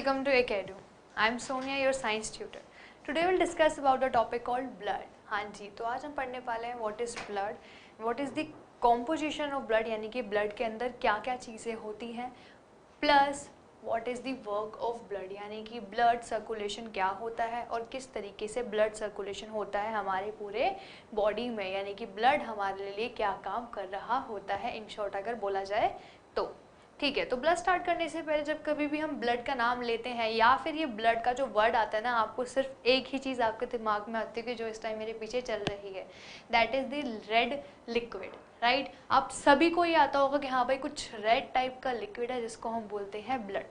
welcome to Ekedu. I am Sonia, your science tutor. Today we'll discuss about the topic called blood. हाँ जी, तो आज हम पढ़ने वाले हैं what is blood, what is the composition of blood, यानी कि blood के अंदर क्या क्या चीज़ें होती हैं, plus what is the work of blood, यानी कि blood circulation क्या होता है और किस तरीके से blood circulation होता है हमारे पूरे body में, यानी कि blood हमारे लिए क्या काम कर रहा होता है, in short अगर बोला जाए तो। ठीक है, तो ब्लड स्टार्ट करने से पहले जब कभी भी हम ब्लड का नाम लेते हैं या फिर ये ब्लड का जो वर्ड आता है ना, आपको सिर्फ एक ही चीज़ आपके दिमाग में आती है कि जो इस टाइम मेरे पीछे चल रही है, that is the red liquid, right. आप सभी को ये आता होगा कि हाँ भाई कुछ रेड टाइप का लिक्विड है जिसको हम बोलते हैं ब्लड।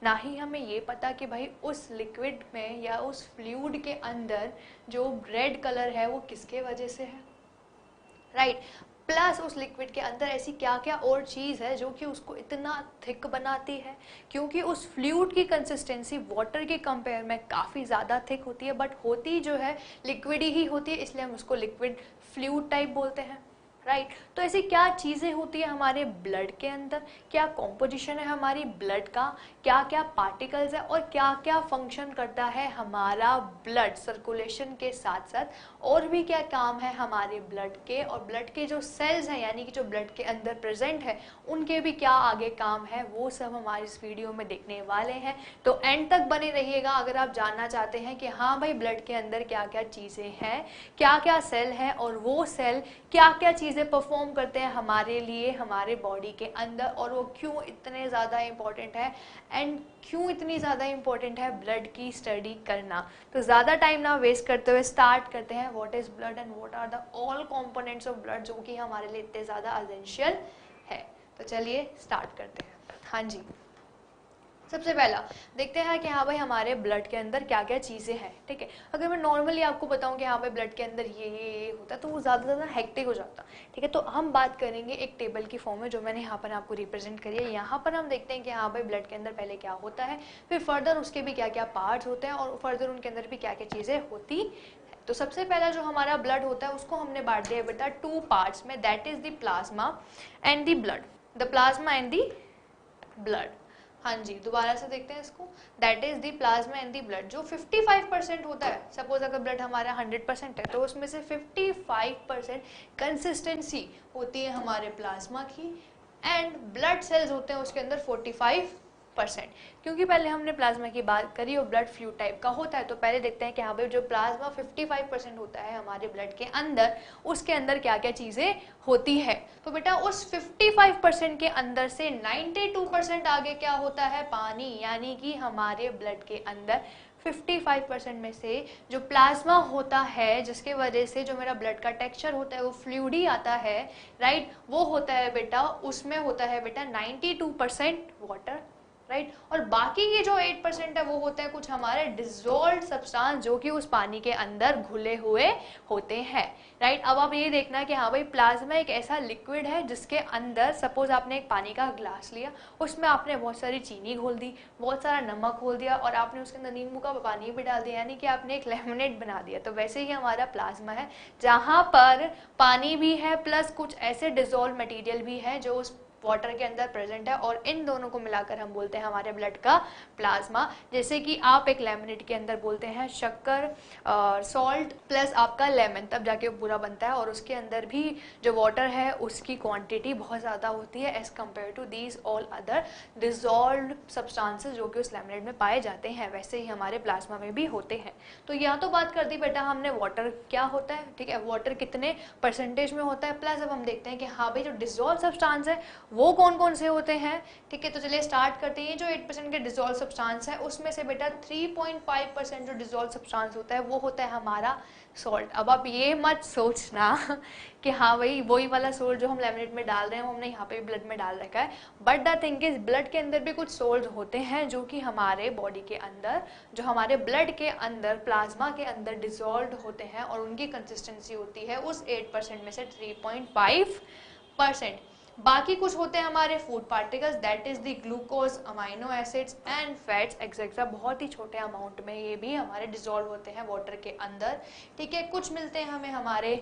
ना ही हमें ये पता कि भाई उस लिक्विड में या उस फ्लूइड के अंदर जो रेड कलर है वो किसके वजह से है, राइट। प्लस उस लिक्विड के अंदर ऐसी क्या क्या और चीज़ है जो कि उसको इतना थिक बनाती है, क्योंकि उस फ्लूइड की कंसिस्टेंसी वाटर के कंपेयर में काफ़ी ज़्यादा थिक होती है, बट होती जो है लिक्विड ही होती है, इसलिए हम उसको लिक्विड फ्लूइड टाइप बोलते हैं, राइट। तो ऐसी क्या चीज़ें होती है हमारे ब्लड के अंदर, क्या कॉम्पोजिशन है हमारी ब्लड का, क्या क्या पार्टिकल्स है और क्या क्या फंक्शन करता है हमारा ब्लड सर्कुलेशन के साथ साथ, और भी क्या काम है हमारे ब्लड के, और ब्लड के जो सेल्स हैं यानी कि जो ब्लड के अंदर प्रेजेंट है उनके भी क्या आगे काम है, वो सब हमारे इस वीडियो में देखने वाले हैं। तो एंड तक बने रहिएगा अगर आप जानना चाहते हैं कि हाँ भाई ब्लड के अंदर क्या क्या चीज़ें हैं, क्या क्या सेल हैं और वो सेल क्या क्या चीज़ें परफॉर्म करते हैं हमारे लिए हमारे बॉडी के अंदर, और वो क्यों इतने ज़्यादा इम्पोर्टेंट है एंड क्यों इतनी ज़्यादा इम्पोर्टेंट है ब्लड की स्टडी करना। तो ज़्यादा टाइम ना वेस्ट करते हुए स्टार्ट करते हैं what is blood and what are the all components of blood, जो कि हमारे लिए इतने ज़्यादा एसेंशियल है। तो चलिए स्टार्ट करते हैं। हाँ जी, सबसे पहला देखते हैं कि हाँ भाई हमारे ब्लड के अंदर क्या क्या चीज़ें हैं। ठीक है, अगर मैं नॉर्मली आपको बताऊं कि हाँ भाई ब्लड के अंदर ये होता है तो वो ज़्यादा हेक्टिक हो जाता। ठीक है, तो हम बात करेंगे एक टेबल की फॉर्म में जो मैंने यहाँ पर आपको रिप्रेजेंट करी है। यहाँ पर हम देखते हैं कि हाँ भाई ब्लड के अंदर पहले क्या होता है, फिर फर्दर उसके भी क्या क्या पार्ट्स होते हैं और फर्दर उनके अंदर भी क्या क्या चीज़ें होती है। तो सबसे पहला जो हमारा ब्लड होता है उसको हमने बांट दिया बेटा टू पार्ट्स में, that is the plasma and the blood, the plasma and the blood. हाँ जी, दोबारा से देखते हैं इसको, that is the plasma and the blood. जो 55% होता है, सपोज अगर ब्लड हमारा 100% है तो उसमें से 55% कंसिस्टेंसी होती है हमारे प्लाज्मा की, एंड ब्लड सेल्स होते हैं उसके अंदर 45%। क्योंकि पहले हमने प्लाज्मा की बात करी और ब्लड फ्लूइड टाइप का होता है, तो पहले देखते हैं कि हाँ भाई जो प्लाज्मा 55% होता है हमारे ब्लड के अंदर, उसके अंदर क्या क्या चीज़ें होती है। तो बेटा उस 55% के अंदर से 92% आगे क्या होता है, पानी, यानी कि हमारे ब्लड के अंदर 55% में से जो प्लाज्मा होता है जिसके वजह से जो मेरा ब्लड का टेक्सचर होता है वो फ्लूइडी आता है, राइट, वो होता है बेटा, उसमें होता है बेटा 92% वाटर, राइट। और बाकी के जो 8% है वो होते हैं कुछ हमारे डिजोल्व सब्सटेंस जो कि उस पानी के अंदर घुले हुए होते हैं, राइट। अब आप ये देखना कि हाँ भाई प्लाज्मा एक ऐसा लिक्विड है जिसके अंदर सपोज आपने एक पानी का ग्लास लिया, उसमें आपने बहुत सारी चीनी घोल दी, बहुत सारा नमक घोल दिया और आपने उसके अंदर नींबू का पानी भी डाल दिया, यानी कि आपने एक लेमनेड बना दिया। तो वैसे ही हमारा प्लाज्मा है जहाँ पर पानी भी है प्लस कुछ ऐसे डिजोल्व मटीरियल भी है जो उस वाटर के अंदर प्रेजेंट है, और इन दोनों को मिलाकर हम बोलते हैं हमारे ब्लड का प्लाज्मा। जैसे कि आप एक लेमनेड के अंदर बोलते हैं शक्कर, सॉल्ट प्लस आपका लेमन, तब जाके वो पूरा बनता है, और उसके अंदर भी जो वाटर है उसकी क्वांटिटी बहुत ज़्यादा होती है as compare to these all other dissolved substances जो कि उस लेमनेड में पाए जाते हैं, वैसे ही हमारे प्लाज्मा में भी होते हैं। तो यहाँ तो बात कर दी बेटा हमने वाटर क्या होता है, ठीक है, वाटर कितने परसेंटेज में होता है, प्लस अब हम देखते हैं कि हाँ भाई जो डिजॉल्व सब्सटेंस है वो कौन कौन से होते हैं। ठीक है, तो चलिए स्टार्ट करते हैं। जो 8% के डिजॉल्व सब्सटेंस है उसमें से बेटा 3.5% जो डिजॉल्व सब्सटेंस होता है वो होता है हमारा सॉल्ट। अब आप ये मत सोचना कि हाँ भाई वही वाला सॉल्ट जो हम लेमनेड में डाल रहे हैं वो हमने यहाँ पे ब्लड में डाल रखा है, but the thing is blood के अंदर भी कुछ सॉल्ट होते हैं जो कि हमारे बॉडी के अंदर, जो हमारे ब्लड के अंदर प्लाज्मा के अंदर डिजॉल्व होते हैं, और उनकी कंसिस्टेंसी होती है उस 8% में से 3.5%। बाकी कुछ होते हैं हमारे food particles, that is the glucose, amino acids and fats etcetera. बहुत ही छोटे अमाउंट में ये भी हमारे डिजॉल्व होते हैं वाटर के अंदर। ठीक है, कुछ मिलते हैं हमें हमारे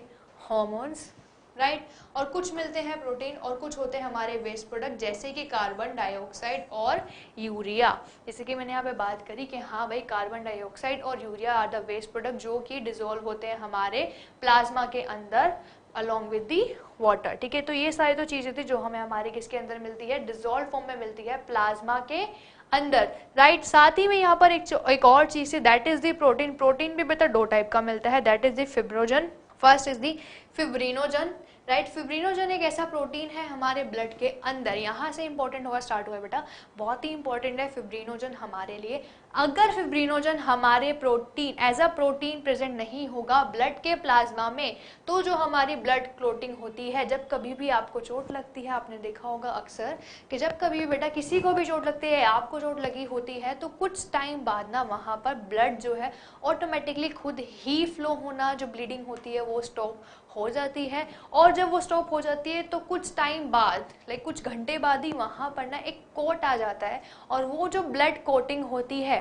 हार्मोन्स, राइट और कुछ मिलते हैं प्रोटीन और कुछ होते हैं हमारे वेस्ट प्रोडक्ट जैसे कि कार्बन डाइऑक्साइड और यूरिया। जैसे कि मैंने यहाँ पे बात करी कि हाँ भाई कार्बन डाइऑक्साइड और urea are the waste product जो कि डिसॉल्व होते हैं हमारे प्लाज्मा के अंदर अलॉन्ग विद दी वाटर। ठीक है, तो ये सारी तो चीजें थी जो हमें हमारे किसके अंदर मिलती है, डिसॉल्व फॉर्म में मिलती है प्लाज्मा के अंदर। राइट साथ ही में यहाँ पर एक और चीज है that is the protein. Protein भी बेटा दो टाइप का मिलता है, that is the fibrogen, first is the fibrinogen. Right fibrinogen एक ऐसा प्रोटीन है हमारे ब्लड के अंदर, यहाँ से इंपॉर्टेंट होगा स्टार्ट हुआ बेटा, बहुत ही इंपॉर्टेंट है फिब्रिनोजन हमारे लिए। अगर फिब्रिनोजन हमारे protein as a protein present नहीं होगा ब्लड के प्लाज्मा में तो जो हमारी ब्लड क्लोटिंग होती है, जब कभी भी आपको चोट लगती है, आपने देखा होगा अक्सर कि जब कभी भी बेटा किसी को भी चोट लगती है, आपको चोट लगी होती है तो कुछ टाइम बाद ना वहाँ पर ब्लड जो है ऑटोमेटिकली खुद ही फ्लो होना, जो ब्लीडिंग होती है वो स्टॉप हो जाती है। और जब वो स्टॉप हो जाती है तो कुछ टाइम बाद लाइक कुछ घंटे बाद ही वहाँ पर ना एक कोट आ जाता है और वो जो ब्लड कोटिंग होती है,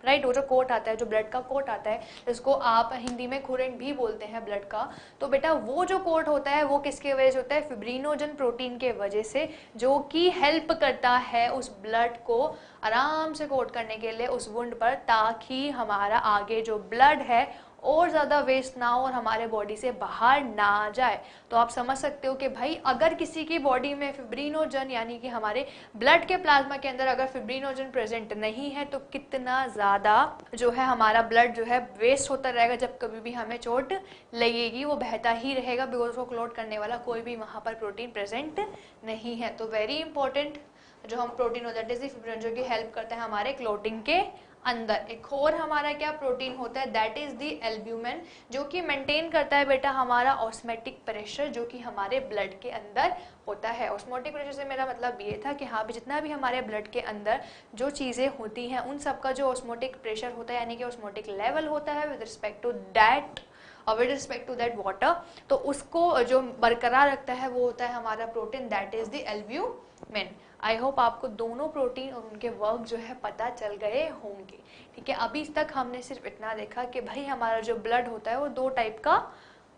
राइट वो जो कोट आता है, जो ब्लड का कोट आता है, जिसको आप हिंदी में खुरेंट भी बोलते हैं ब्लड का, तो बेटा वो जो कोट होता है वो किसके वजह से होता है, फिब्रिनोजन प्रोटीन के वजह से, जो कि हेल्प करता है उस ब्लड को आराम से कोट करने के लिए उस वुंड पर, ताकि हमारा आगे जो ब्लड है और ज़्यादा वेस्ट ना हो और हमारे बॉडी से बाहर ना जाए। तो आप समझ सकते हो कि भाई अगर किसी की बॉडी में फिब्रिनोजन यानी कि हमारे ब्लड के प्लाज्मा के अंदर अगर फिब्रिनोजन प्रेजेंट नहीं है तो कितना ज़्यादा जो है हमारा ब्लड जो है वेस्ट होता रहेगा। जब कभी भी हमें चोट लगेगी वो बहता ही रहेगा, बिकॉज उसको क्लोट करने वाला कोई भी वहाँ पर प्रोटीन प्रेजेंट नहीं है। तो वेरी इंपॉर्टेंट जो हम प्रोटीन होता है फिब्रिनोजन जो कि हेल्प करता है हमारे क्लोटिंग के अंदर। एक और हमारा क्या प्रोटीन होता है, दैट इज दी एल्ब्यूमिन, जो कि मेंटेन करता है बेटा हमारा ऑस्मेटिक प्रेशर जो कि हमारे ब्लड के अंदर होता है। ऑस्मोटिक प्रेशर से मेरा मतलब ये था कि हाँ भी जितना भी हमारे ब्लड के अंदर जो चीज़ें होती हैं उन सब का जो ऑस्मोटिक प्रेशर होता है यानी कि ऑस्मोटिक लेवल होता है विद रिस्पेक्ट टू दैट और with respect to that water, तो उसको जो बरकरार रखता है वो होता है हमारा protein, that is the albumin. I hope आपको दोनों प्रोटीन और उनके वर्क जो है पता चल गए होंगे। ठीक है, अभी तक हमने सिर्फ इतना देखा कि भाई हमारा जो ब्लड होता है वो दो टाइप का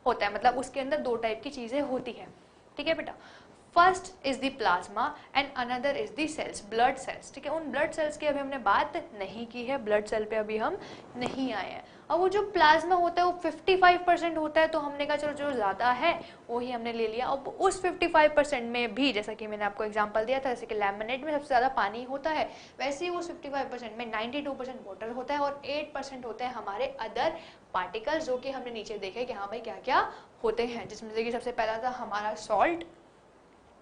होता है, मतलब उसके अंदर दो टाइप की चीज़ें होती हैं। ठीक है बेटा, first is the plasma and another is the cells, blood cells. ठीक है, उन ब्लड सेल्स की अभी हमने बात नहीं की है, ब्लड सेल पे अभी हम नहीं आए हैं। अब वो जो प्लाज्मा होता है वो 55% होता है, तो हमने कहा चलो जो ज़्यादा है वो ही हमने ले लिया। अब उस 55% में भी जैसा कि मैंने आपको एग्जांपल दिया था, जैसे कि लेमनेड में सबसे ज़्यादा पानी होता है, वैसे ही उस 55% में 92% वाटर होता है और 8% होते हैं हमारे अदर पार्टिकल्स, जो कि हमने नीचे देखे कि हाँ भाई क्या क्या होते हैं, जिसमें से कि सबसे पहला था हमारा सॉल्ट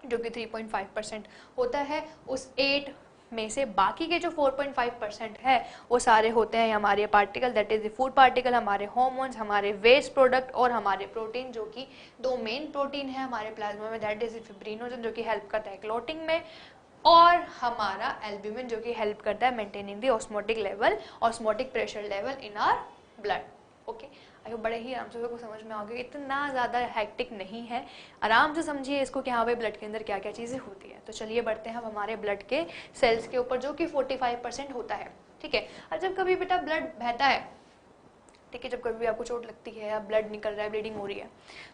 जो कि 3.5% होता है। उस 8 में से बाकी के जो 4.5% है वो सारे होते हैं हमारे particle, that is the food particle, हमारे हार्मोन्स, हमारे वेस्ट प्रोडक्ट और हमारे प्रोटीन, जो कि दो मेन प्रोटीन है हमारे प्लाज्मा में, दैट इज द फिब्रिनोजन जो कि हेल्प करता है क्लोटिंग में, और हमारा एल्ब्यूमिन जो कि हेल्प करता है maintaining the osmotic level, osmotic pressure level in our blood. Okay, I hope बड़े ही आराम से सबको समझ में आ गया, इतना ज़्यादा हैक्टिक नहीं है, आराम से समझिए इसको कि हाँ भाई ब्लड के अंदर क्या क्या चीज़ें होती है। तो चलिए बढ़ते हैं हम हमारे ब्लड के सेल्स के ऊपर, जो कि 45% होता है। ठीक है, और जब कभी बेटा ब्लड बहता है, ठीक है, जब कभी भी आपको चोट लगती है या ब्लड निकल रहा है, ब्लीडिंग हो रही है,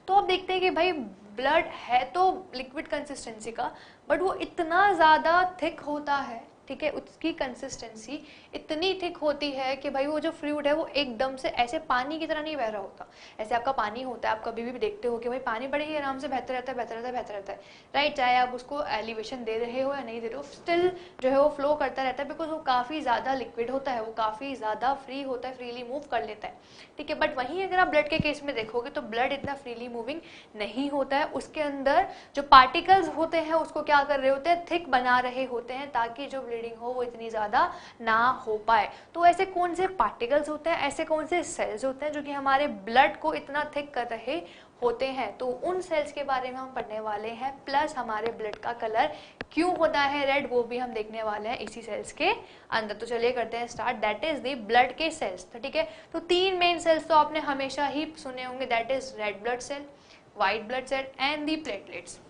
तो आप देखते हैं कि भाई ब्लड है तो लिक्विड कंसिस्टेंसी का, बट वो इतना ज़्यादा थिक होता है, ठीक है, उसकी कंसिस्टेंसी इतनी थिक होती है कि भाई वो जो फ्लूइड है वो एकदम से ऐसे पानी की तरह नहीं बह रहा होता। ऐसे आपका पानी होता है, आप कभी भी देखते हो कि भाई पानी बड़े ही आराम से बहता रहता है, बहता रहता है, बहता रहता है, राइट, चाहे आप उसको एलिवेशन दे रहे हो या नहीं दे रहे हो, स्टिल जो है वो फ्लो करता रहता है, बिकॉज वो काफ़ी ज़्यादा लिक्विड होता है, वो काफ़ी ज़्यादा फ्री होता है, फ्रीली मूव कर लेता है। ठीक है, बट वहीं अगर आप ब्लड के केस में देखोगे तो ब्लड इतना फ्रीली मूविंग नहीं होता है, उसके अंदर जो पार्टिकल्स होते हैं उसको क्या कर रहे होते हैं, थिक बना रहे होते हैं, ताकि जो ब्लीडिंग हो वो इतनी ज़्यादा ना हो पाए। तो ऐसे कौन से पार्टिकल्स होते हैं, ऐसे कौन से सेल्स होते हैं जो कि हमारे ब्लड को इतना थिक कर रहे होते हैं, तो उन सेल्स के बारे में हम पढ़ने वाले हैं, प्लस हमारे ब्लड का कलर क्यों होता है रेड वो भी हम देखने वाले हैं इसी सेल्स के अंदर। तो चलिए करते हैं start, that is the blood के सेल्स। तो ठीक है, तो तीन मेन सेल्स तो आपने हमेशा ही सुने होंगे, that is red blood cell, white blood cell and the platelets.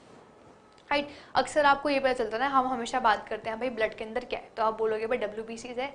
Right, अक्सर आपको ये पता चलता है ना, हम हमेशा बात करते हैं भाई ब्लड के अंदर क्या है, तो आप बोलोगे भाई WBCs है,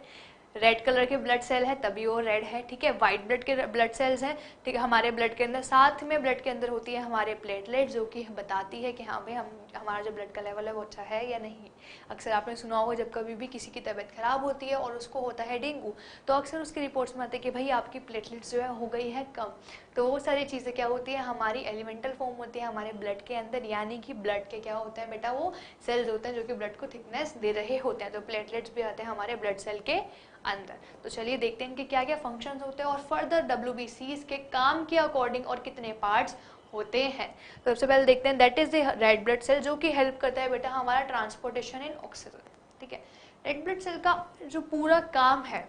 रेड कलर के ब्लड सेल है तभी वो रेड है, ठीक है। वाइट ब्लड के ब्लड सेल्स हैं, ठीक है, हमारे ब्लड के अंदर। साथ में ब्लड के अंदर होती है हमारे प्लेटलेट, जो कि बताती है कि हाँ भाई हमारा जो ब्लड का लेवल है वो अच्छा है या नहीं। अक्सर आपने सुना होगा जब कभी भी किसी की तबीयत खराब होती है और उसको होता है डेंगू, तो अक्सर उसकी रिपोर्ट्स में आते हैं कि भाई आपकी प्लेटलेट्स जो है हो गई है कम। तो वो सारी चीज़ें क्या होती है, हमारी एलिमेंटल फॉर्म होती है हमारे ब्लड के अंदर, यानी कि ब्लड के क्या होता है बेटा, वो सेल्स होते हैं जो कि ब्लड को थिकनेस दे रहे होते हैं। तो प्लेटलेट्स भी आते हैं हमारे ब्लड सेल के अंदर। तो चलिए देखते हैं कि क्या क्या फंक्शंस होते हैं और फर्दर WBCs के काम के अकॉर्डिंग और कितने पार्ट्स होते हैं। तो सबसे पहले देखते हैं that is the red blood cell, जो कि हेल्प करता है बेटा हमारा ट्रांसपोर्टेशन इन ऑक्सीजन, ठीक है। रेड ब्लड सेल का जो पूरा काम है,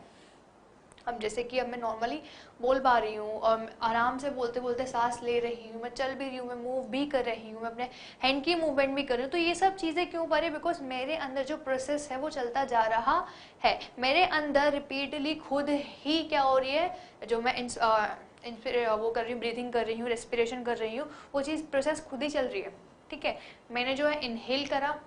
अब जैसे कि अब मैं नॉर्मली बोल पा रही हूँ और आराम से बोलते बोलते सांस ले रही हूँ, मैं चल भी रही हूँ, मैं मूव भी कर रही हूँ, मैं अपने हैंड की मूवमेंट भी कर रही हूँ, तो ये सब चीज़ें क्यों कर रही है, बिकॉज मेरे अंदर जो प्रोसेस है वो चलता जा रहा है। मेरे अंदर रिपीटली खुद ही क्या हो रही है, जो मैं वो कर रही हूँ, ब्रीथिंग कर रही हूँ, रेस्पिरेशन कर रही हूँ, वो चीज़ प्रोसेस खुद ही चल रही है, ठीक है। मैंने जो है इनहेल करा,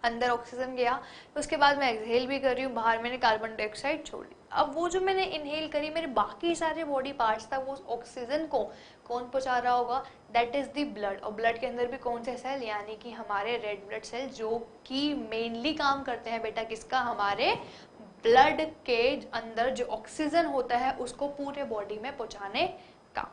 अंदर ऑक्सीजन गया, तो उसके बाद मैं एक्सहेल भी कर रही हूँ, बाहर मैंने कार्बन डाइऑक्साइड छोड़ दी। अब वो जो मैंने इनहेल करी, मेरे बाकी सारे बॉडी पार्ट्स था, वो ऑक्सीजन को कौन पहुंचा रहा होगा, दैट इज द ब्लड। और ब्लड के अंदर भी कौन से सेल, यानी कि हमारे रेड ब्लड सेल, जो कि मेनली काम करते हैं बेटा किसका, हमारे ब्लड के अंदर जो ऑक्सीजन होता है उसको पूरे बॉडी में पहुंचाने का।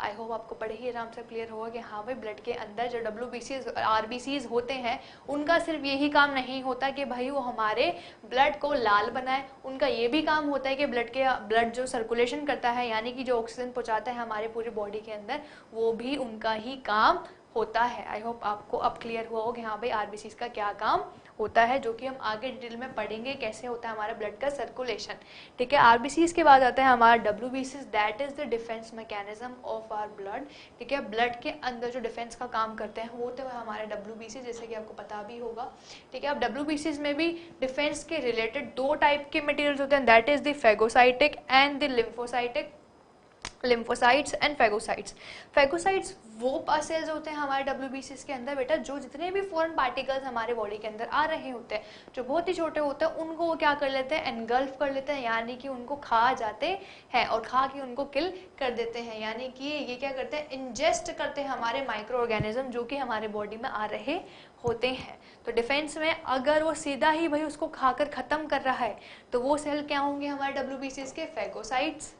आई होप आपको बड़े ही आराम से क्लियर होगा कि हाँ भाई ब्लड के अंदर जो WBCs RBCs होते हैं, उनका सिर्फ यही काम नहीं होता कि भाई वो हमारे ब्लड को लाल बनाए, उनका ये भी काम होता है कि ब्लड जो सर्कुलेशन करता है, यानी कि जो ऑक्सीजन पहुंचाता है हमारे पूरी बॉडी के अंदर, वो भी उनका ही काम होता है। आई होप आपको अब क्लियर हुआ हो कि हाँ भाई RBCs का क्या काम होता है, जो कि हम आगे डिटेल में पढ़ेंगे कैसे होता है हमारा ब्लड का सर्कुलेशन, ठीक है। RBCs के बाद आता है हमारा WBCs, that is the defence mechanism of our blood, ठीक है। ब्लड के अंदर जो डिफेंस का काम करते हैं वो तो है हमारे WBCs, जैसे कि आपको पता भी होगा, ठीक है। अब WBCs में भी डिफेंस के रिलेटेड दो टाइप के मटेरियल्स होते हैं, that is the phagocytic and the lymphocytic, lymphocytes and phagocytes. Phagocytes वो सेल्स होते हैं हमारे WBCs के अंदर बेटा, जो जितने भी फॉरेन पार्टिकल्स हमारे बॉडी के अंदर आ रहे होते हैं, जो बहुत ही छोटे होते हैं, उनको वो क्या कर लेते हैं, एनगल्फ कर लेते हैं, यानी कि उनको खा जाते हैं और खा के उनको किल कर देते हैं। यानी कि ये क्या करते हैं, इंजेस्ट करते हैं हमारे माइक्रो ऑर्गेनिज्म जो कि हमारे बॉडी में आ रहे होते हैं। तो डिफेंस में अगर वो सीधा ही भाई उसको खाकर खत्म कर रहा है, तो वो सेल क्या होंगे हमारे WBCs के, फेगोसाइट्स,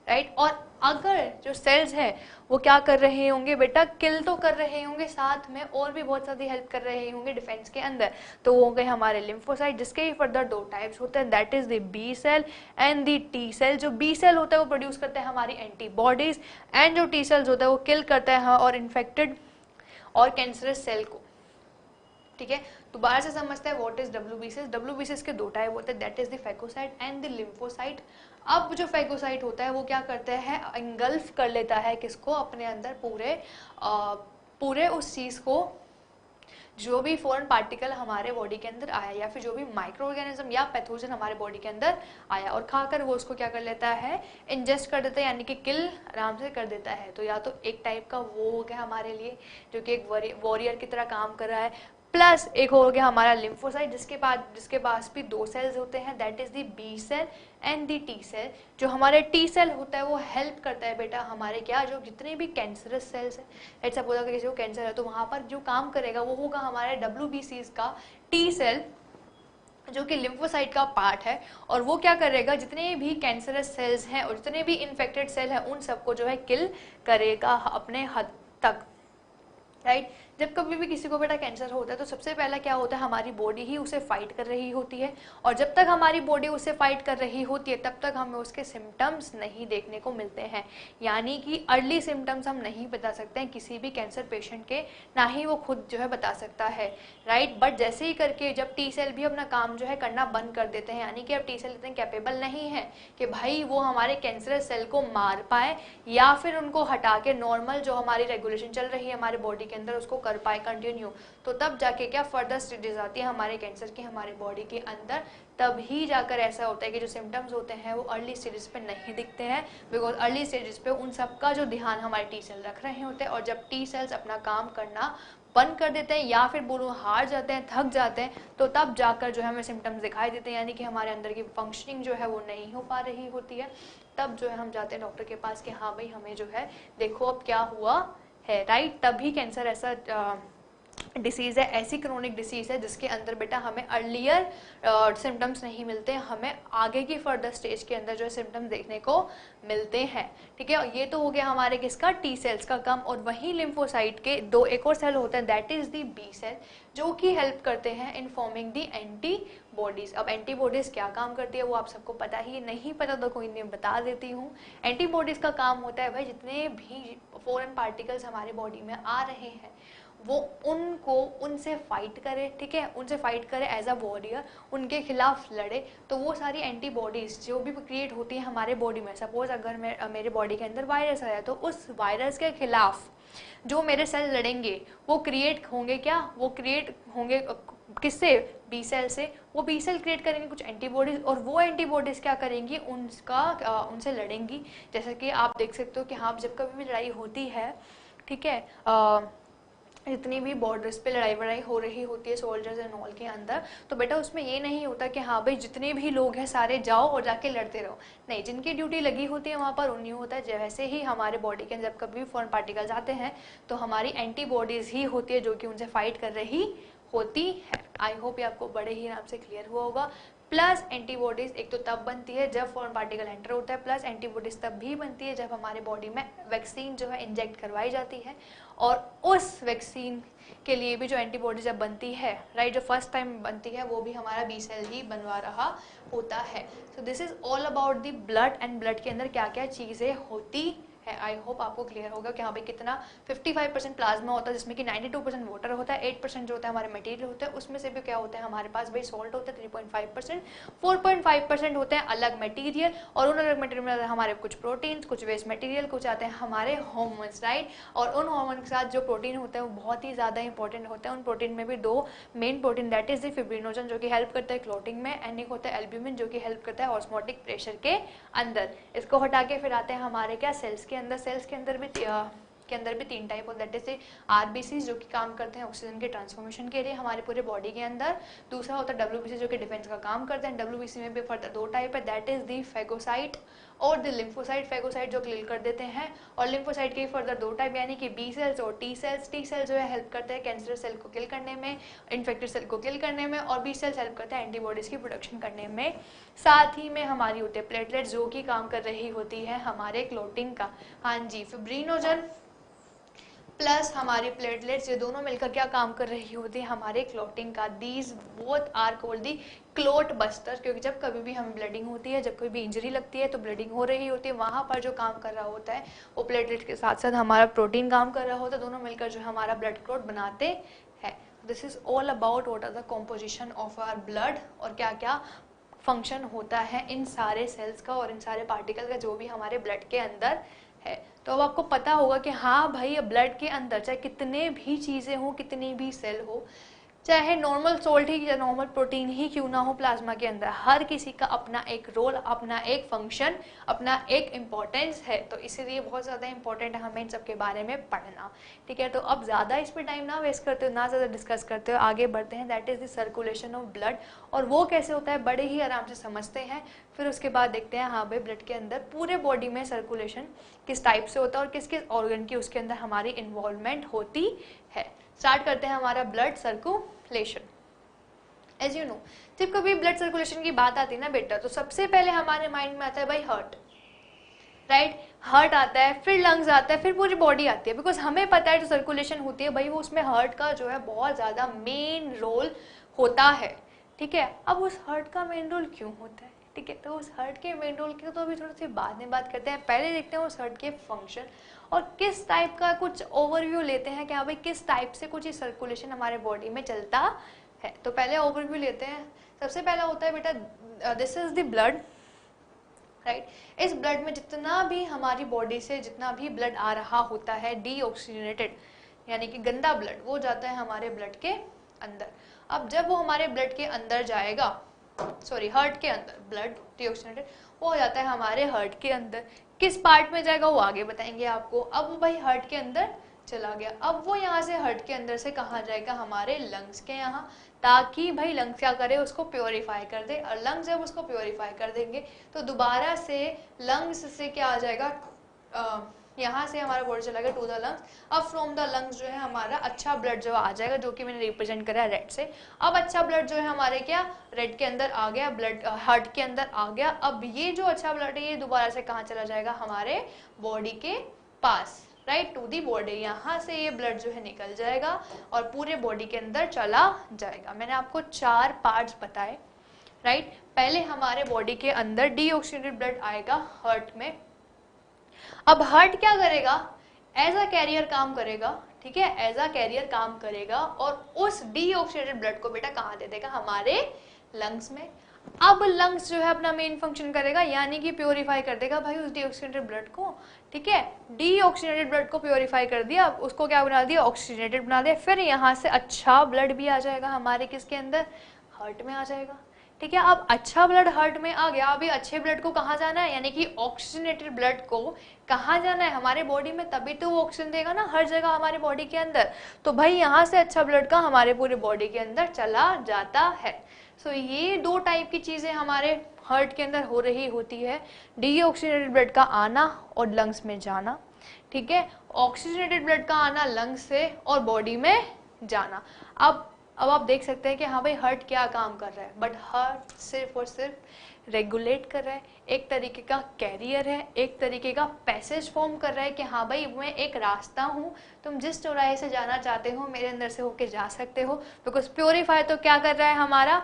राइट। और अगर जो सेल्स हैं वो क्या कर रहे होंगे बेटा, किल तो कर रहे होंगे, साथ में और भी बहुत सारी हेल्प कर रहे होंगे डिफेंस के अंदर, तो वो हो गए हमारे लिम्फोसाइट, जिसके ही फर्दर दो टाइप्स होते हैं, that is the B cell and the T cell. जो बी सेल होता है वो प्रोड्यूस करता है हमारी एंटीबॉडीज, एंड जो टी सेल्स होता है वो किल करता है और इन्फेक्टेड और कैंसरस सेल को, ठीक है। दोबारा से समझते हैं व्हाट इज WBCs। WBCs के दो टाइप होते हैं, that is the phagocyte and the lymphocyte. अब जो फेगोसाइट होता है वो क्या करता है, एंगल्फ कर लेता है किसको, अपने अंदर पूरे उस चीज को, जो भी फॉरेन पार्टिकल हमारे बॉडी के अंदर आया या फिर जो भी माइक्रो ऑर्गेनिज्म या पैथोजन हमारे बॉडी के अंदर आया, और खाकर वो उसको क्या कर लेता है, इंजेस्ट कर देता है, यानी कि किल आराम से कर देता है। तो या तो एक टाइप का वो हो गया हमारे लिए जो कि एक वॉरियर की तरह काम कर रहा है, प्लस एक हो गया हमारा लिम्फोसाइट जिसके पास भी दो सेल्स होते हैं, that is the B cell and the T cell. जो हमारे टी सेल होता है वो हेल्प करता है बेटा हमारे क्या, जो जितने भी कैंसरस सेल्स हैं, लेट्स सपोज अगर किसी को कैंसर है तो वहां पर जो काम करेगा वो होगा हमारे WBCs का टी सेल, जो कि लिम्फोसाइट का पार्ट है, और वो क्या करेगा, जितने भी कैंसरस सेल्स हैं और जितने भी इन्फेक्टेड सेल हैं उन सबको जो है किल करेगा अपने हद तक, राइट। जब कभी भी किसी को बेटा कैंसर होता है तो सबसे पहला क्या होता है, हमारी बॉडी ही उसे फाइट कर रही होती है, और जब तक हमारी बॉडी उसे फाइट कर रही होती है तब तक हमें उसके सिम्टम्स नहीं देखने को मिलते हैं, यानी कि अर्ली सिम्टम्स हम नहीं बता सकते हैं किसी भी कैंसर पेशेंट के, ना ही वो खुद जो है बता सकता है, राइट। बट जैसे ही करके जब टी सेल भी अपना काम जो है करना बंद कर देते हैं, यानी कि अब टी सेल इतने कैपेबल नहीं है कि भाई वो हमारे कैंसरस सेल को मार पाए या फिर उनको हटा के नॉर्मल जो हमारी रेगुलेशन चल रही है हमारे बॉडी के अंदर उसको कर पाए कंटिन्यू, तो तब जाके क्या फर्दर स्टेजेस आती है हमारे कैंसर की हमारे बॉडी के अंदर, तब ही जाकर ऐसा होता है कि जो सिम्टम्स होते हैं वो अर्ली स्टेजेस पे नहीं दिखते हैं, बिकॉज अर्ली स्टेजेस पे उन सब का जो ध्यान हमारे टी सेल रख रहे होते हैं, और जब टी सेल्स अपना काम करना बंद कर देते हैं या फिर बोलो हार जाते हैं, थक जाते हैं, तो तब जाकर जो है हमें सिम्टम्स दिखाई देते हैं, यानी कि हमारे अंदर की फंक्शनिंग जो है वो नहीं हो पा रही होती है। तब जो है हम जाते हैं डॉक्टर के पास कि हाँ भाई हमें जो है देखो अब क्या हुआ है, राइट। तभी कैंसर ऐसा डिसीज़ है, ऐसी क्रोनिक डिसीज़ है जिसके अंदर बेटा हमें अर्लियर सिम्टम्स नहीं मिलते, हमें आगे की फर्दर स्टेज के अंदर जो है सिम्टम्स देखने को मिलते हैं, ठीक है। ये तो हो गया हमारे किसका, टी सेल्स का काम। और वहीं लिम्फोसाइट के दो एक और सेल होते हैं, that is the B cell, जो कि हेल्प करते हैं इन फॉर्मिंग दी एंटीबॉडीज। अब एंटीबॉडीज क्या काम करती है वो आप सबको पता ही, नहीं पता तो कोई नहीं, बता देती हूँ। एंटीबॉडीज का काम होता है भाई जितने भी फॉरेन पार्टिकल्स हमारे बॉडी में आ रहे हैं वो उनसे फाइट करे, ठीक है, उनसे फाइट करे एज अ वॉरियर, उनके खिलाफ लड़े। तो वो सारी एंटीबॉडीज जो भी क्रिएट होती है हमारे बॉडी में, सपोज अगर मेरे बॉडी के अंदर वायरस आया तो उस वायरस के खिलाफ जो मेरे सेल लड़ेंगे वो क्रिएट होंगे, क्या वो क्रिएट होंगे किससे, बी सेल से। वो बी सेल क्रिएट करेंगे कुछ एंटीबॉडीज, और वो एंटीबॉडीज क्या करेंगी, उनसे लड़ेंगी। जैसे कि आप देख सकते हो कि हाँ जब कभी भी लड़ाई होती है, ठीक है, जितनी भी बॉर्डर्स पे लड़ाई वड़ाई हो रही होती है सोल्जर्स एंड ऑल के अंदर, तो बेटा उसमें ये नहीं होता कि हाँ भाई जितने भी लोग हैं सारे जाओ और जाके लड़ते रहो, नहीं, जिनकी ड्यूटी लगी होती है वहाँ पर उन्हीं होता है। वैसे ही हमारे बॉडी के अंदर जब कभी भी फॉरेन पार्टिकल्स आते हैं तो हमारी एंटीबॉडीज ही होती है जो कि उनसे फाइट कर रही होती है। आई होप ये आपको बड़े ही आराम से क्लियर हुआ होगा। प्लस एंटीबॉडीज एक तो तब बनती है जब फॉरेन पार्टिकल एंटर होता है, प्लस एंटीबॉडीज तब भी बनती है जब हमारे बॉडी में वैक्सीन जो है इंजेक्ट करवाई जाती है, और उस वैक्सीन के लिए भी जो एंटीबॉडी जब बनती है, राइट, जो फर्स्ट टाइम बनती है वो भी हमारा बी सेल ही बनवा रहा होता है। So this is all about the blood, and blood के अंदर क्या क्या चीज़ें होती है। आई होप आपको क्लियर होगा कि हाँ भाई कितना 55% प्लाज्मा होता है जिसमें कि 92% वाटर होता है, 8% जो होता है हमारे मटेरियल होता है, उसमें से भी क्या होता है हमारे पास भाई सॉल्ट होता है 3.5%, 4.5% होते हैं अलग मटेरियल, और उन अलग मटेरियल में हमारे कुछ प्रोटीन्स, कुछ वेस्ट मटेरियल, कुछ आते हैं हमारे हार्मोन्स, राइट। और उन हार्मोन के साथ जो प्रोटीन होते हैं वो बहुत ही ज़्यादा इंपॉर्टेंट होते हैं। उन प्रोटीन में भी दो main protein, that is the fibrinogen जो कि हेल्प करता है क्लॉटिंग में, एंड एक होता है एल्ब्यूमिन जो कि हेल्प करता है ऑस्मोटिक प्रेशर के अंदर। इसको हटा के फिर आते हैं हमारे क्या, सेल्स के अंदर। सेल्स के अंदर भी तीन टाइप होता है, जैसे आरबीसी जो कि काम करते हैं ऑक्सीजन के ट्रांसफॉर्मेशन के लिए हमारे पूरे बॉडी के अंदर, दूसरा होता है डब्ल्यूबीसी जो कि डिफेंस का काम करते हैं। डब्ल्यूबीसी में भी फर्दर दो टाइप है, दैट इज दी फेगोसाइट और द लिम्फोसाइट। फेगोसाइट जो किल कर देते हैं, और लिम्फोसाइट के फर्दर दो टाइप, यानी कि बी सेल्स और टी सेल्स। टी सेल जो है हेल्प करते हैं कैंसर सेल को किल करने में, इन्फेक्टेड सेल को किल करने में, और बी सेल्स हेल्प करते हैं एंटीबॉडीज की प्रोडक्शन करने में। साथ ही में हमारी होती है प्लेटलेट जो कि काम कर रही होती है हमारे क्लोटिंग का। हाँ जी, फिब्रिनोजन प्लस हमारी प्लेटलेट्स, ये दोनों मिलकर क्या काम कर रही होती है हमारे क्लॉटिंग का। These both are called the clot buster, क्योंकि जब कभी भी हमें ब्लडिंग होती है, जब कोई भी इंजरी लगती है तो ब्लडिंग हो रही होती है, वहाँ पर जो काम कर रहा होता है वो प्लेटलेट के साथ साथ हमारा प्रोटीन काम कर रहा होता है, दोनों मिलकर जो हमारा ब्लड क्लॉट बनाते हैं। This is all about what are the composition of our blood, और क्या क्या फंक्शन होता है इन सारे सेल्स का और इन सारे पार्टिकल का जो भी हमारे ब्लड के अंदर है। तो अब आपको पता होगा कि हाँ भाई ब्लड के अंदर चाहे कितने भी चीज़ें हो, कितनी भी सेल हो, चाहे नॉर्मल सोल्ट ही या नॉर्मल प्रोटीन ही क्यों ना हो प्लाज्मा के अंदर, हर किसी का अपना एक रोल, अपना एक फंक्शन, अपना एक इम्पोर्टेंस है। तो इसीलिए बहुत ज़्यादा इंपॉर्टेंट है हमें इन सब के बारे में पढ़ना, ठीक है। तो अब ज़्यादा इस पर टाइम ना वेस्ट करते हो, ना ज़्यादा डिस्कस करते हो, आगे बढ़ते हैं। That is the circulation of blood, और वो कैसे होता है बड़े ही आराम से समझते हैं। फिर उसके बाद देखते हैं हाँ भाई ब्लड के अंदर पूरे बॉडी में सर्कुलेशन किस टाइप से होता है और किस किस ऑर्गन की उसके अंदर हमारी इन्वॉल्वमेंट होती है। स्टार्ट करते हैं हमारा blood circulation. As you know, जब कभी ब्लड सर्कुलेशन की बात आती है ना बेटा, तो सबसे पहले हमारे माइंड में आता है भाई हार्ट, राइट। हार्ट आता है, फिर लंग्स आता है, फिर पूरी बॉडी आती है, बिकॉज हमें पता है जो सर्कुलेशन होती है भाई वो उसमें हार्ट का जो है बहुत ज़्यादा मेन रोल होता है, ठीक है। अब उस हार्ट का मेन रोल क्यों होता है, ठीक है, तो उस हार्ट के मेन रोल की तो अभी थोड़ी सी बाद में बात करते हैं। पहले देखते हैं उस हार्ट के फंक्शन और किस टाइप का कुछ ओवरव्यू लेते हैं कि हाँ भाई किस टाइप से कुछ सर्कुलेशन हमारे बॉडी में चलता है। तो पहले ओवरव्यू लेते हैं। सबसे पहला होता है बेटा this is the blood, right. इस ब्लड में जितना भी हमारी बॉडी से जितना भी ब्लड आ रहा होता है डीऑक्सीजनेटेड, यानी कि गंदा ब्लड, वो जाता है हमारे ब्लड के अंदर। अब जब वो हमारे ब्लड के अंदर जाएगा, सॉरी हार्ट के अंदर, ब्लड डीऑक्सीजनेटेड वो हो जाता है हमारे हार्ट के अंदर। किस पार्ट में जाएगा वो आगे बताएंगे आपको। अब वो भाई हार्ट के अंदर चला गया। अब वो यहाँ से हट के अंदर से कहाँ जाएगा, हमारे लंग्स के यहाँ, ताकि भाई लंग्स क्या करे, उसको प्योरीफाई कर दे। और लंग्स जब उसको प्योरीफाई कर देंगे तो दोबारा से लंग्स से क्या आ जाएगा, यहाँ से हमारा बॉडी चला गया टू द लंग्स। अब फ्रॉम द लंग्स जो है हमारा अच्छा ब्लड जो आ जाएगा, जो कि मैंने रिप्रेजेंट करा है रेड से। अब अच्छा ब्लड जो है हमारे क्या रेड के अंदर आ गया, ब्लड हार्ट के अंदर आ गया। अब ये जो अच्छा ब्लड है ये दोबारा से कहाँ चला जाएगा, हमारे बॉडी के पास, राइट, टू दी बॉडी। यहाँ से ये ब्लड जो है निकल जाएगा और पूरे बॉडी के अंदर चला जाएगा। मैंने आपको 4 पार्ट्स बताए, राइट। पहले हमारे बॉडी के अंदर डीऑक्सीजनेटेड ब्लड आएगा हार्ट में। अब हार्ट क्या करेगा, एज अ कैरियर काम करेगा, ठीक है, एज अ कैरियर काम करेगा और उस डीऑक्सीजनेटेड ब्लड को बेटा कहाँ दे देगा, हमारे लंग्स में। अब लंग्स जो है अपना मेन फंक्शन करेगा, यानी कि प्योरीफाई कर देगा भाई उस डीऑक्सीजनेटेड ब्लड को, ठीक है। डीऑक्सीजनेटेड ब्लड को प्योरीफाई कर दिया, उसको क्या बना दिया, ऑक्सीजनेटेड बना दिया। फिर यहाँ से अच्छा ब्लड भी आ जाएगा हमारे किसके अंदर, हार्ट में आ जाएगा, ठीक है। अब अच्छा ब्लड हार्ट में आ गया, अभी अच्छे ब्लड को कहाँ जाना है, यानी कि ऑक्सीजनेटेड ब्लड को कहाँ जाना है, हमारे बॉडी में, तभी तो वो ऑक्सीजन देगा ना हर जगह हमारे बॉडी के अंदर। तो भाई यहाँ से अच्छा ब्लड का हमारे पूरे बॉडी के अंदर चला जाता है। सो ये 2 टाइप की चीजें हमारे हार्ट के अंदर हो रही होती है, डीऑक्सीजनेटेड ब्लड का आना और लंग्स में जाना, ठीक है, ऑक्सीजनेटेड ब्लड का आना लंग्स से और बॉडी में जाना। अब आप देख सकते हैं कि हाँ भाई हार्ट क्या काम कर रहा है, बट हार्ट सिर्फ और सिर्फ रेगुलेट कर रहा है, एक तरीके का कैरियर है, एक तरीके का पैसेज फॉर्म कर रहा है कि हाँ भाई मैं एक रास्ता हूँ, तुम जिस चौराहे से जाना चाहते हो मेरे अंदर से होके जा सकते हो। बिकॉज प्योरीफाई तो क्या कर रहा है, हमारा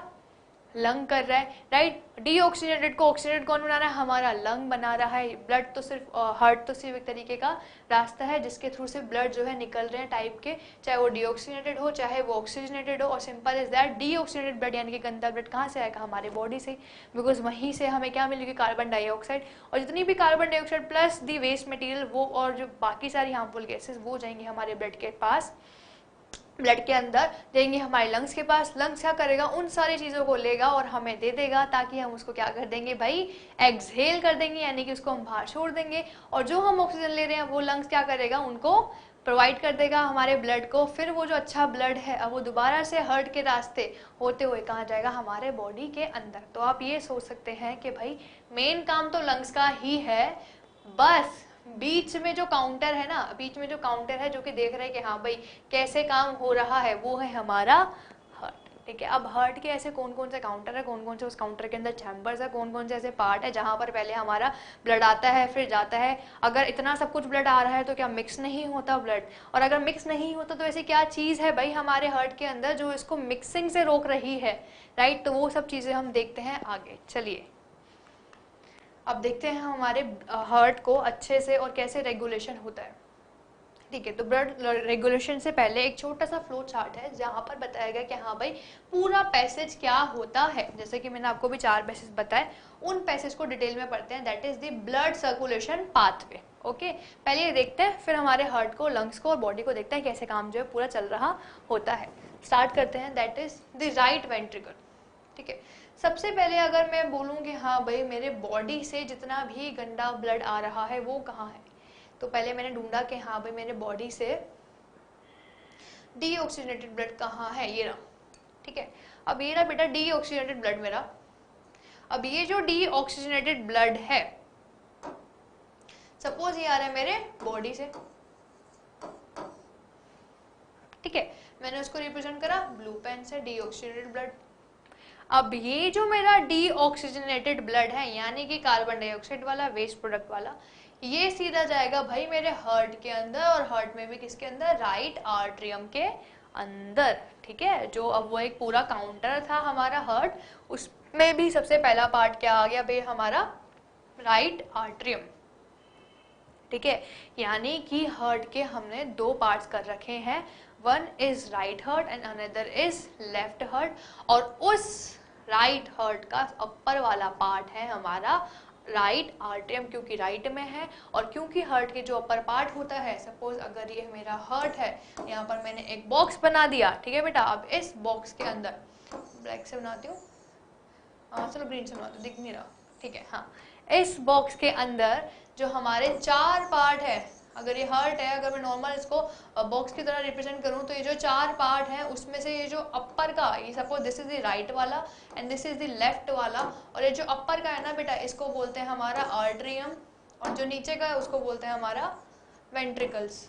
लंग कर रहा है, राइट। डीऑक्सीजनेटेड को ऑक्सीजनेटेड कौन बना रहा है, हमारा लंग बना रहा है। ब्लड तो सिर्फ हार्ट तो सिर्फ एक तरीके का रास्ता है जिसके थ्रू से ब्लड जो है निकल रहे हैं टाइप के, चाहे वो डीऑक्सीजनेटेड हो चाहे वो ऑक्सीजनेटेड हो। और simple is that, deoxygenated blood यानी कि गंदा ब्लड कहाँ से आएगा, हमारे बॉडी से, बिकॉज वहीं से हमें क्या मिलेगी, कार्बन डाइऑक्साइड। और जितनी भी कार्बन डाइऑक्साइड प्लस दी वेस्ट मटेरियल वो और जो बाकी सारी हार्मफुल गैसेस वो जाएंगे हमारे ब्लड के पास, ब्लड के अंदर जाएंगे हमारे लंग्स के पास। लंग्स क्या करेगा, उन सारी चीज़ों को लेगा और हमें दे देगा, ताकि हम उसको क्या कर देंगे भाई, एक्सहेल कर देंगे, यानी कि उसको हम बाहर छोड़ देंगे। और जो हम ऑक्सीजन ले रहे हैं वो लंग्स क्या करेगा, उनको प्रोवाइड कर देगा हमारे ब्लड को। फिर वो जो अच्छा ब्लड है अब वो दोबारा से हार्ट के रास्ते होते हुए कहाँ जाएगा, हमारे बॉडी के अंदर। तो आप ये सोच सकते हैं कि भाई मेन काम तो लंग्स का ही है, बस बीच में जो काउंटर है ना, बीच में जो काउंटर है जो कि देख रहे हैं कि हाँ भाई कैसे काम हो रहा है, वो है हमारा हार्ट, ठीक है। अब हार्ट के ऐसे कौन कौन से काउंटर है, कौन कौन से उस काउंटर के अंदर चैम्बर्स है, कौन कौन से ऐसे पार्ट है जहाँ पर पहले हमारा ब्लड आता है फिर जाता है। अगर इतना सब कुछ ब्लड आ रहा है तो क्या मिक्स नहीं होता ब्लड, और अगर मिक्स नहीं होता तो ऐसी क्या चीज़ है भाई हमारे हार्ट के अंदर जो इसको मिक्सिंग से रोक रही है, राइट। तो वो सब चीज़ें हम देखते हैं आगे। चलिए अब देखते हैं हमारे हार्ट को अच्छे से और कैसे रेगुलेशन होता है, ठीक है। तो ब्लड रेगुलेशन से पहले एक छोटा सा फ्लो चार्ट है जहाँ पर बताया गया कि हाँ भाई पूरा पैसेज क्या होता है। जैसे कि मैंने आपको भी 4 पैसेज बताए, उन पैसेज को डिटेल में पढ़ते हैं। That is the blood circulation pathway, okay. पहले ये देखते हैं, फिर हमारे हार्ट को, लंग्स को और बॉडी को देखते हैं कैसे काम जो है पूरा चल रहा होता है। स्टार्ट करते हैं, that is the right ventricle, ठीक है। सबसे पहले अगर मैं बोलूँ कि हाँ भाई मेरे बॉडी से जितना भी गंदा ब्लड आ रहा है वो कहाँ है, तो पहले मैंने ढूंढा कि हाँ भाई मेरे बॉडी से डीऑक्सीजनेटेड ब्लड कहाँ है, ये रहा, ठीक है। अब ये रहा बेटा डीऑक्सीजनेटेड ब्लड मेरा। अब ये जो डीऑक्सीजनेटेड ब्लड है, सपोज ये आ रहा है मेरे बॉडी से, ठीक है। मैंने उसको रिप्रेजेंट करा ब्लू पेन से, डीऑक्सीजनेटेड ब्लड। अब ये जो मेरा डीऑक्सीजनेटेड ब्लड है यानी कि कार्बन डाइऑक्साइड वाला, वेस्ट प्रोडक्ट वाला, ये सीधा जाएगा भाई मेरे हार्ट के अंदर, और हार्ट में भी किसके अंदर, राइट आर्ट्रियम के अंदर, ठीक है। जो अब वो एक पूरा काउंटर था हमारा हार्ट, उसमें भी सबसे पहला पार्ट क्या आ गया भाई हमारा, राइट आर्ट्रियम, ठीक है। यानी कि हार्ट के हमने 2 पार्ट्स कर रखे हैं, one is right heart and another is left heart. और उस राइट हार्ट का अपर वाला पार्ट है हमारा राइट आर्ट्रियम, क्योंकि राइट में है। और क्योंकि हार्ट के जो अपर पार्ट होता है, सपोज अगर ये मेरा हार्ट है, यहाँ पर मैंने एक बॉक्स बना दिया, ठीक है बेटा। अब इस बॉक्स के अंदर, ब्लैक से बनाती हूँ, हाँ चलो ग्रीन से बनाती हूँ, दिख नहीं रहा, ठीक है। हाँ, इस बॉक्स के अंदर जो हमारे 4 पार्ट है अगर ये हार्ट है, अगर मैं नॉर्मल इसको बॉक्स की तरह रिप्रेजेंट करूँ तो ये जो 4 पार्ट है उसमें से ये जो अपर का, ये suppose this is the right वाला and this is the left वाला, और ये जो अपर का है ना बेटा इसको बोलते हैं हमारा आर्टरियम, और जो नीचे का है उसको बोलते हैं हमारा वेंट्रिकल्स।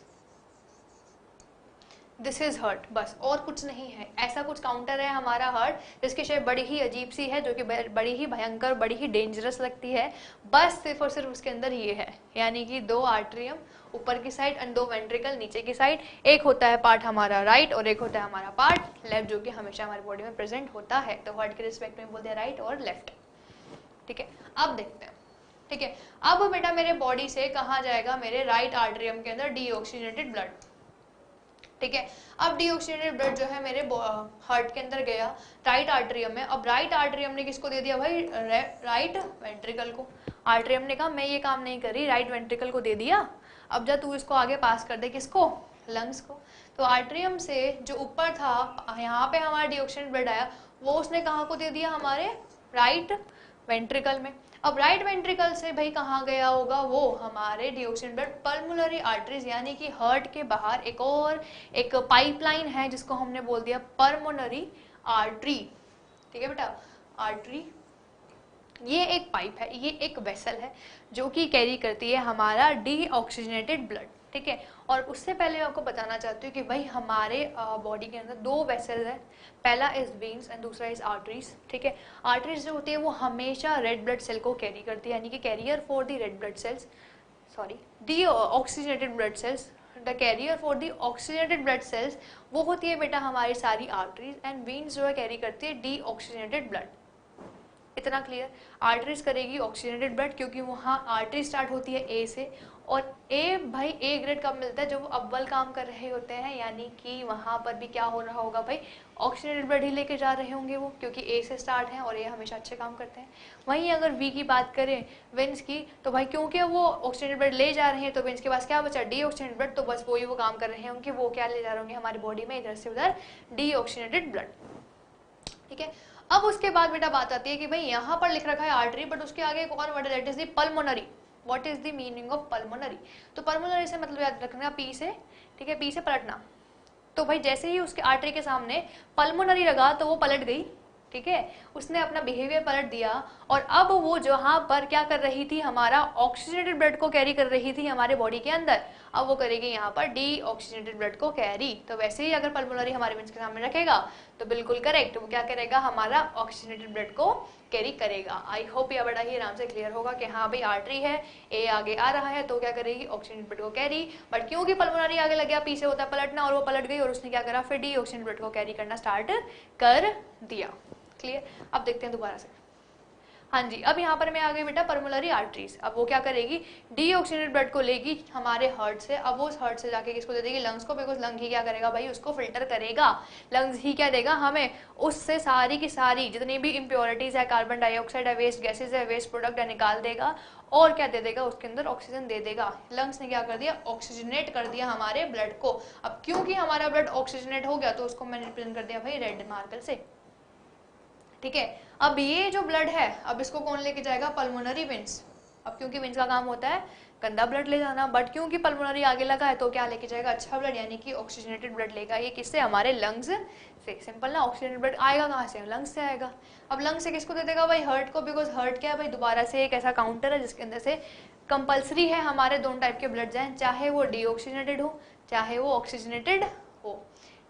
दिस इज हार्ट, बस और कुछ नहीं है। ऐसा कुछ काउंटर है हमारा हार्ट जिसकी शेप बड़ी ही अजीब सी है, जो कि बड़ी ही भयंकर, बड़ी ही डेंजरस लगती है। बस सिर्फ और सिर्फ उसके अंदर ये है, यानी कि 2 आर्टरियम ऊपर की साइड एंड 2 वेंट्रिकल नीचे की साइड। एक होता है पार्ट हमारा राइट और एक होता है हमारा पार्ट लेफ्ट, जो कि हमेशा हमारी बॉडी में प्रेजेंट होता है। तो हार्ट के रिस्पेक्ट में बोलते हैं राइट और लेफ्ट। ठीक है, अब देखते हैं। ठीक है, अब बेटा मेरे बॉडी से कहाँ जाएगा, मेरे राइट आर्टरियम के अंदर डीऑक्सीजनेटेड ब्लड। ठीक है, अब डीऑक्सीजनेटेड ब्लड जो है मेरे हार्ट के अंदर गया राइट आर्टरियम में। अब राइट आर्टरियम ने किसको दे दिया भाई, राइट वेंट्रिकल को। आर्टरियम ने कहा मैं ये काम नहीं कर रही, राइट वेंट्रिकल को दे दिया, अब जा तू इसको आगे पास कर दे, किसको, लंग्स को। तो आर्टरियम से जो ऊपर था, यहाँ पे हमारा डीऑक्सीजनेटेड ब्लड आया, वो उसने कहाँ को दे दिया, हमारे राइट वेंट्रिकल में। अब राइट वेंट्रिकल से भाई कहाँ गया होगा, वो हमारे डीऑक्सीजनेटेड ब्लड पल्मोनरी आर्टरीज, यानी कि हार्ट के बाहर एक और एक पाइपलाइन है जिसको हमने बोल दिया पल्मोनरी आर्टरी। ठीक है बेटा, आर्टरी ये एक पाइप है, ये एक वेसल है जो कि कैरी करती है हमारा डीऑक्सीजनेटेड ब्लड। ठीक है, और उससे पहले मैं आपको बताना चाहती हूँ कि भाई हमारे बॉडी के अंदर 2 वेसल्स हैं, पहला इज वेन्स एंड दूसरा इज आर्टरीज। ठीक है, आर्टरीज जो होती है वो हमेशा रेड ब्लड सेल को कैरी करती है, यानी कि carrier for the red blood cells, sorry deoxygenated blood cells, the carrier for the oxygenated blood cells वो होती है बेटा हमारी सारी आर्टरीज, एंड वेन्स जो है कैरी करती है डीऑक्सीजनेटेड ब्लड। इतना क्लियर। आर्टरीज करेगी ऑक्सीजनेटेड ब्लड, क्योंकि वहाँ आर्टरी स्टार्ट होती है ए से, और ए भाई ए ग्रेड कब मिलता है, जब वो अव्वल काम कर रहे होते हैं, यानी कि वहाँ पर भी क्या हो रहा होगा भाई, ऑक्सीजनेटेड ब्लड ही लेके जा रहे होंगे वो, क्योंकि ए से स्टार्ट है और ए हमेशा अच्छे काम करते हैं। वहीं अगर वी की बात करें, वेंस की, तो भाई क्योंकि वो ऑक्सीजनेटेड ब्लड ले जा रहे हैं तो वेंस के पास क्या बचा, डीऑक्सीजनेटेड ब्लड, तो बस वही वो काम कर रहे होंगे, वो क्या ले जा रहे होंगे हमारी बॉडी में इधर से उधर, डीऑक्सीजनेटेड ब्लड। ठीक है, अब उसके बाद बेटा बात आती है कि भाई यहाँ पर लिख रखा है आर्टरी, बट उसके आगे एक और वर्ड है, that is the pulmonary. What is the meaning of pulmonary, तो पल्मोनरी से मतलब याद रखना पी से, ठीक है, पी से पलटना। तो भाई जैसे ही उसके आर्टरी के सामने पल्मोनरी लगा तो वो पलट गई। ठीक है, उसने अपना बिहेवियर पलट दिया, और अब वो जहाँ पर क्या कर रही थी, हमारा ऑक्सीजनेटेड ब्लड को कैरी कर रही थी हमारे बॉडी के अंदर, अब वो करेगी यहाँ पर डीऑक्सीजनेटेड ब्लड को कैरी। तो वैसे ही अगर पल्मोनरी हमारे वेंस के सामने रखेगा तो बिल्कुल करेक्ट, वो क्या करेगा, हमारा ऑक्सीजनेटेड ब्लड को कैरी करेगा। आई होप ये बड़ा ही आराम से क्लियर होगा कि हाँ भाई आर्टरी है, ए आगे आ रहा है तो क्या करेगी, ऑक्सीजनेटेड ब्लड को कैरी, बट क्योंकि पल्मोनरी आगे लग गया, पी से होता है पलटना, और वो पलट गई और उसने क्या करा, फिर डीऑक्सीजनेटेड ब्लड को कैरी करना स्टार्ट कर दिया। क्लियर, अब देखते हैं दोबारा से। हाँ जी, अब यहाँ पर मैं आ गई बेटा पल्मोनरी आर्टरीज। अब वो क्या करेगी, डीऑक्सीजनेटेड ब्लड को लेगी हमारे हार्ट से, अब वो उस हार्ट से जाके किसको दे देगी, लंग्स को, बिकॉज लंग ही क्या करेगा भाई, उसको फिल्टर करेगा। लंग्स ही क्या देगा हमें, उससे सारी की सारी जितनी भी इम्प्योरिटीज है, कार्बन डाइऑक्साइड है, वेस्ट गैसेज है, वेस्ट प्रोडक्ट है, निकाल देगा, और क्या दे देगा, उसके अंदर ऑक्सीजन दे देगा। लंग्स ने क्या कर दिया, ऑक्सीजनेट कर दिया हमारे ब्लड को। अब क्योंकि हमारा ब्लड ऑक्सीजनेट हो गया तो उसको मैंने रिप्रेजेंट कर दिया भाई रेड मार्कर से। ठीक है, अब ये जो ब्लड है, अब इसको कौन लेके जाएगा, पल्मोनरी वेंस। अब क्योंकि वेंस का काम होता है गंदा ब्लड ले जाना, बट क्योंकि पल्मोनरी आगे लगा है तो क्या लेके जाएगा, अच्छा ब्लड, यानी कि ऑक्सीजनेटेड ब्लड लेगा। ये किससे, हमारे लंग्स से। सिंपल ना, ऑक्सीजनेटेड ब्लड आएगा कहाँ से, लंग्स से आएगा। अब लंग्स से किसको दे देगा भाई, हार्ट को, बिकॉज हार्ट क्या है भाई, दोबारा से एक ऐसा काउंटर है जिसके अंदर से कंपल्सरी है हमारे दोनों टाइप के ब्लड जाए, चाहे वो डीऑक्सीजनेटेड हो चाहे वो ऑक्सीजनेटेड हो।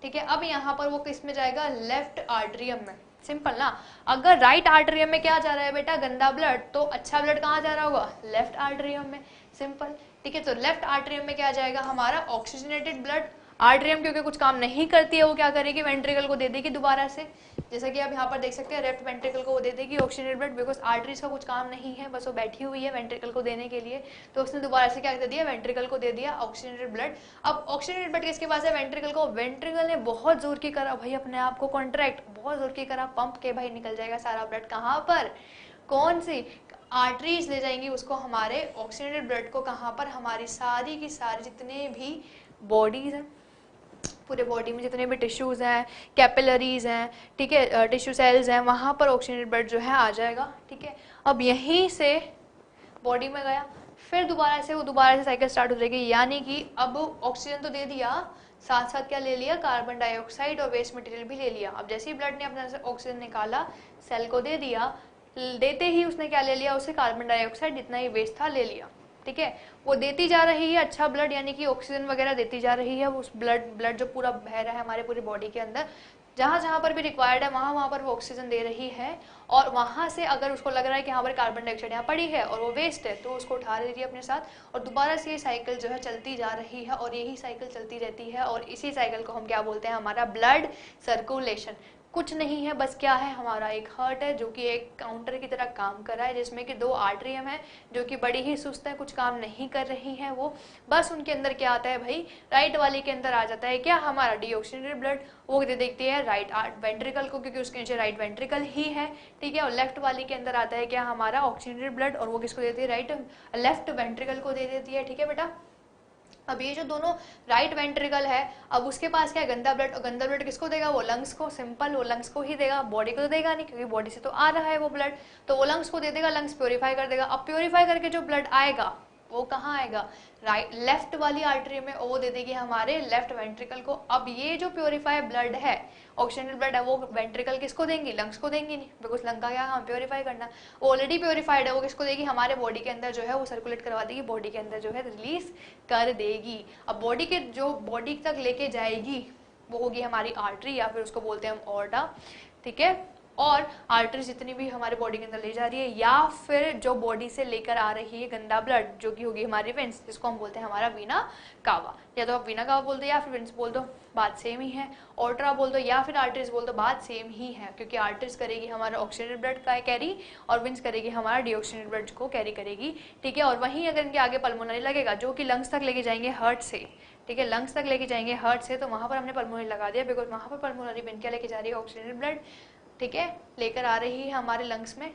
ठीक है, अब यहाँ पर वो किस में जाएगा, लेफ्ट आर्टरियम में। सिंपल ना, अगर राइट आर्टरियम में क्या जा रहा है बेटा, गंदा ब्लड, तो अच्छा ब्लड कहाँ जा रहा होगा, लेफ्ट आर्टरियम में। सिंपल, ठीक है, तो लेफ्ट आर्टरियम में क्या जाएगा, हमारा ऑक्सीजनेटेड ब्लड। आर्टरियम क्योंकि कुछ काम नहीं करती है, वो क्या करेगी, वेंट्रिकल को दे देगी दोबारा से, जैसा कि आप यहाँ पर देख सकते हैं, लेफ्ट वेंट्रिकल को वो दे देगी ऑक्सीजनेटेड ब्लड, बिकॉज आर्टरीज का कुछ काम नहीं है, बस वो बैठी हुई है वेंट्रिकल को देने के लिए, तो उसने दोबारा से क्या दे दिया, वेंट्रिकल को दे दिया ऑक्सीजनेटेड ब्लड। अब ऑक्सीजनेटेड ब्लड किसके पास है, वेंट्रिकल को। वेंट्रिकल ने बहुत जोर की करा भाई अपने आप को कॉन्ट्रैक्ट, बहुत जोर की करा, पंप के भाई निकल जाएगा सारा ब्लड, कहाँ पर, कौन सी आर्टरीज ले जाएंगी उसको, हमारे ऑक्सीजनेटेड ब्लड को, कहाँ पर, हमारी सारी की सारी जितने भी बॉडीज हैं, पूरे बॉडी में जितने भी टिश्यूज़ हैं, कैपिलरीज हैं, ठीक है, टिश्यू सेल्स हैं, वहाँ पर ऑक्सीजनेटेड ब्लड जो है आ जाएगा। ठीक है, अब यहीं से बॉडी में गया, फिर दोबारा से साइकिल स्टार्ट हो जाएगी, यानी कि अब ऑक्सीजन तो दे दिया, साथ साथ क्या ले लिया, कार्बन डाइऑक्साइड और वेस्ट मटेरियल भी ले लिया। अब जैसे ही ब्लड ने अपने ऑक्सीजन निकाला, सेल को दे दिया, देते ही उसने क्या ले लिया, उसे कार्बन डाइऑक्साइड जितना ही वेस्ट था ले लिया। ठीक है, वो देती जा रही है अच्छा ब्लड, यानी कि ऑक्सीजन वगैरह देती जा रही है, उस ब्लड जो पूरा बह रहा है हमारे पूरी बॉडी के अंदर, जहाँ जहाँ पर भी रिक्वायर्ड है वहाँ पर वो ऑक्सीजन दे रही है। और वहाँ से अगर उसको लग रहा है कि यहाँ पर कार्बन डाइऑक्साइड यहाँ पड़ी है और वो वेस्ट है, तो उसको उठा ले रही है अपने साथ, और दोबारा से ये साइकिल जो है चलती जा रही है, और यही साइकिल चलती रहती है। और इसी साइकिल को हम क्या बोलते हैं, हमारा ब्लड सर्कुलेशन। कुछ नहीं है, बस क्या है, हमारा एक हार्ट है जो कि एक काउंटर की तरह काम कर रहा है, जिसमें कि 2 आर्टरियम है जो कि बड़ी ही सुस्त है, कुछ काम नहीं कर रही हैं वो। बस उनके अंदर क्या आता है भाई, राइट वाली के अंदर आ जाता है क्या, हमारा डीऑक्सीजनेटेड ब्लड, वो देखती है राइट वेंट्रिकल को, क्योंकि उसके नीचे राइट वेंट्रिकल ही है। ठीक है, और लेफ्ट वाली के अंदर आता है क्या, हमारा ऑक्सीजनेटेड ब्लड, और वो किसको देती है, राइट लेफ्ट वेंट्रिकल को दे देती है। ठीक है बेटा, अब ये जो दोनों राइट वेंट्रिकल है, अब उसके पास क्या है, गंदा ब्लड, और गंदा ब्लड किसको देगा, वो लंग्स को, सिंपल, वो लंग्स को ही देगा, बॉडी को तो देगा नहीं, क्योंकि बॉडी से तो आ रहा है वो ब्लड, तो वो लंग्स को दे देगा, लंग्स प्योरीफाई कर देगा। अब प्योरीफाई करके जो ब्लड आएगा वो कहाँ आएगा, राइट लेफ्ट वाली आर्टरी में, वो दे देगी हमारे लेफ्ट वेंट्रिकल को। अब ये जो प्योरीफाई ब्लड है, ऑक्सीजनेटेड ब्लड है, वो वेंट्रिकल किसको देंगी, लंग्स को देंगी नहीं, बिकॉज लंग का क्या काम, प्योरीफाई करना, वो ऑलरेडी प्योरीफाइड है, वो किसको देगी, हमारे बॉडी के अंदर जो है वो सर्कुलेट करवा देगी, बॉडी के अंदर जो है रिलीज कर देगी। अब बॉडी के जो बॉडी तक लेके जाएगी वो होगी हमारी आर्टरी, या फिर उसको बोलते हैं हम ऑर्टा। ठीक है, और आर्टरीज जितनी भी हमारे बॉडी के अंदर ले जा रही है, या फिर जो बॉडी से लेकर आ रही है गंदा ब्लड, जो कि होगी हमारी वेंस, जिसको हम बोलते हैं हमारा वीना कावा, या तो आप वीना कावा बोल दो या फिर वेंस बोल दो, बात सेम ही है। ऑर्ट्रा बोल दो या फिर आर्टरीज बोल दो, बात सेम ही है, क्योंकि आर्टरीज करेगी हमारा ऑक्सीजनेटेड ब्लड का कैरी, और वेंस करेगी हमारा डीऑक्सीजनेटेड ब्लड को कैरी करेगी। ठीक है, और वहीं अगर इनके आगे पल्मोनरी लगेगा, जो कि लंग्स तक लेके जाएंगे हार्ट से। ठीक है, लंग्स तक लेके जाएंगे हार्ट से, तो वहां पर हमने पल्मोनरी लगा दिया, बिकॉज वहां पर पल्मोनरी वेन क्या लेके जा रही है, ऑक्सीजनेटेड ब्लड। ठीक है, लेकर आ रही है हमारे लंग्स में।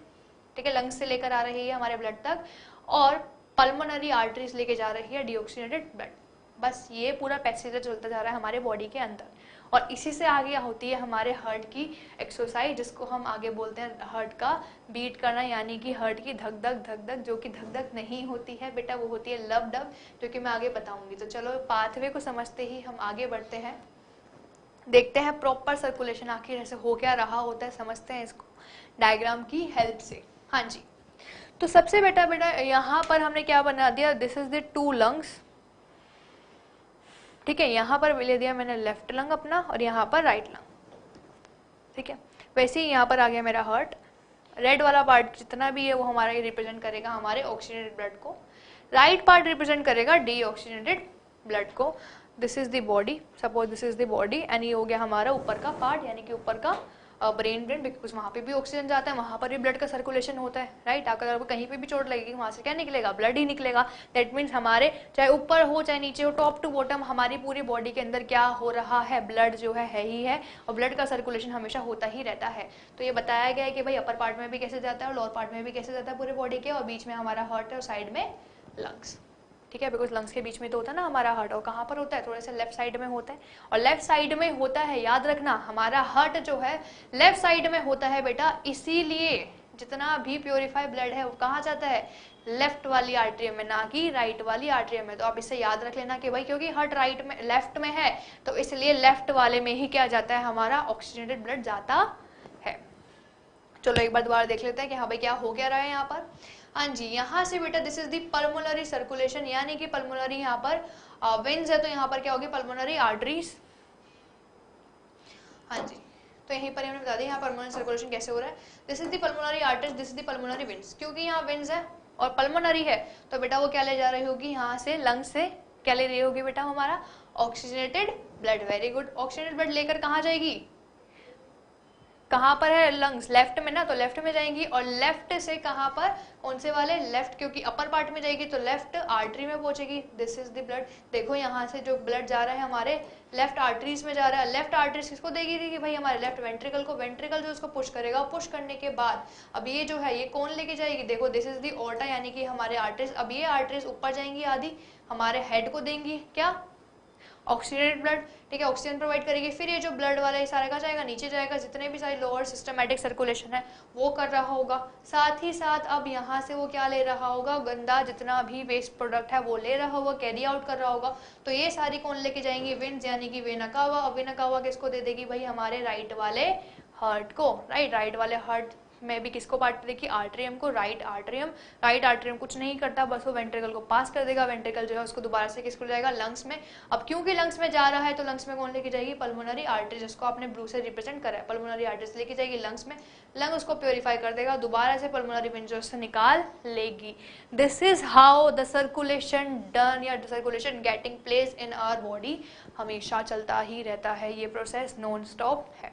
ठीक है, लंग्स से लेकर आ रही है हमारे ब्लड तक, और पल्मोनरी आर्टरीज लेके जा रही है डीऑक्सीजनेटेड ब्लड। बस ये पूरा पैसेज चलता जा रहा है हमारे बॉडी के अंदर, और इसी से आगे होती है हमारे हार्ट की एक्सरसाइज, जिसको हम आगे बोलते हैं हार्ट का बीट करना, यानी कि हार्ट की धक धक, जो कि धक धक नहीं होती है बेटा, वो होती है लब डब, जो कि मैं आगे बताऊंगी। तो चलो पाथवे को समझते ही हम आगे बढ़ते हैं, देखते हैं प्रॉपर सर्कुलेशन आखिर ऐसे हो क्या रहा होता है, समझते हैं इसको डायग्राम की हेल्प से। हाँ जी, तो सबसे बेटा यहाँ पर हमने क्या बना दिया, दिस इज द 2 लंग्स। ठीक है, यहाँ पर ले दिया मैंने लेफ्ट लंग अपना, और यहाँ पर राइट लंग। ठीक है, वैसे ही यहाँ पर आ गया मेरा हार्ट, रेड वाला पार्ट जितना भी है वो हमारा रिप्रेजेंट करेगा हमारे ऑक्सीजनेटेड ब्लड को, राइट पार्ट रिप्रेजेंट करेगा डीऑक्सीजनेटेड ब्लड को। This is the body, suppose this is the body, and ये हो गया हमारा ऊपर का पार्ट, यानी कि ऊपर का ब्रेन, बिकॉज वहाँ पे भी ऑक्सीजन जाता है, वहाँ पर भी ब्लड का सर्कुलेशन होता है, राइट। अगर कहीं पे भी चोट लगेगी वहाँ से क्या निकलेगा, ब्लड ही निकलेगा। दैट मीन्स हमारे चाहे ऊपर हो चाहे नीचे हो, टॉप टू बॉटम हमारी पूरी बॉडी के अंदर क्या हो रहा है, ब्लड जो है ही है, और ब्लड का सर्कुलेशन हमेशा होता ही रहता है। तो ये बताया गया है कि भाई अपर पार्ट में भी कैसे जाता है और लोअर पार्ट में भी कैसे जाता है पूरे बॉडी के, और बीच में हमारा हार्ट है और साइड में लंग्स। ठीक है, बिकॉज लंग्स के बीच में तो होता है ना हमारा हार्ट, और कहाँ पर होता है, थोड़ा सा लेफ्ट साइड में होता है, और लेफ्ट साइड में होता है, याद रखना हमारा हार्ट जो है लेफ्ट साइड में होता है बेटा, इसीलिए जितना भी प्योरीफाई ब्लड है वो कहाँ जाता है, लेफ्ट वाली आर्टरी में, ना कि राइट वाली आर्टरी में। तो आप इससे याद रख लेना कि भाई क्योंकि हार्ट राइट में लेफ्ट में है, तो इसलिए लेफ्ट वाले में ही क्या जाता है, हमारा ऑक्सीजनेटेड ब्लड जाता है। चलो एक बार दोबारा देख लेते हैं कि हाँ भाई क्या हो क्या रहा है यहाँ पर। हाँ जी, यहाँ से बेटा this is the pulmonary circulation, यानी कि पल्मोनरी यहाँ पर वेन्स है, तो यहाँ पर क्या होगी, पल्मोनरी आर्टरीज। हाँ जी, तो यहीं पर हमने बता दिया यहाँ पल्मोनरी सर्कुलेशन कैसे हो रहा है। This is the pulmonary arteries, this is the pulmonary veins. क्योंकि यहाँ वेन्स है और पल्मोनरी है, तो बेटा वो क्या ले जा रही होगी, यहाँ से लंग से क्या ले रही होगी बेटा, हमारा oxygenated blood. Very good, oxygenated blood लेकर कहाँ जाएगी, कहाँ पर है लंग्स, लेफ्ट में ना, तो लेफ्ट में जाएंगी, और लेफ्ट से कहाँ पर, कौन से वाले, लेफ्ट, क्योंकि अपर पार्ट में जाएगी तो लेफ्ट आर्टरी में पहुंचेगी। दिस इज द ब्लड, देखो यहाँ से जो ब्लड जा रहा है हमारे लेफ्ट आर्टरीज में जा रहा है। लेफ्ट आर्टरीज किसको देगी थी कि भाई हमारे लेफ्ट वेंट्रिकल को, वेंट्रिकल जो उसको पुश करेगा, पुश करने के बाद अब ये जो है ये कौन लेके जाएगी, देखो दिस इज दी ऑर्टा, यानी कि हमारे आर्टरीज, अब ये आर्टरीज ऊपर जाएंगी, आधी हमारे हेड को देंगी क्या, ऑक्सीजनेटेड ब्लड, ठीक है, ऑक्सीजन प्रोवाइड करेगी, फिर ये जो ब्लड वाला ये सारा कहाँ जाएगा, नीचे जाएगा, जितने भी सारे लोअर सिस्टमेटिक सर्कुलेशन है वो कर रहा होगा। साथ ही साथ अब यहाँ से वो क्या ले रहा होगा, गंदा जितना भी वेस्ट प्रोडक्ट है वो ले रहा होगा, कैरी आउट कर रहा होगा। तो ये सारी कौन लेके जाएंगी, वेन्स यानी कि वेना कावा। अब वेना कावा किसको दे देगी भाई, हमारे राइट वाले हार्ट को, राइट वाले हार्ट में भी किसको पार्ट देखिए, आर्ट्रियम को, राइट आर्ट्रियम कुछ नहीं करता, बस वो वेंट्रिकल को पास कर देगा, वेंट्रिकल जो है उसको दोबारा से किसको जाएगा, लंग्स में। अब क्योंकि लंग्स में जा रहा है तो लंग्स में कौन लेके जाएगी, पल्मोनरी आर्टरी, जिसको आपने ब्लू से रिप्रेजेंट करा है, पल्मोनरी आर्टरी लेके जाएगी लंग्स में, लंग उसको प्योरीफाई कर देगा, दोबारा से पल्मोनरी वेन जो उससे निकाल लेगी। This is how the circulation done या circulation getting place in our body, हमेशा चलता ही रहता है, ये प्रोसेस नॉन स्टॉप है,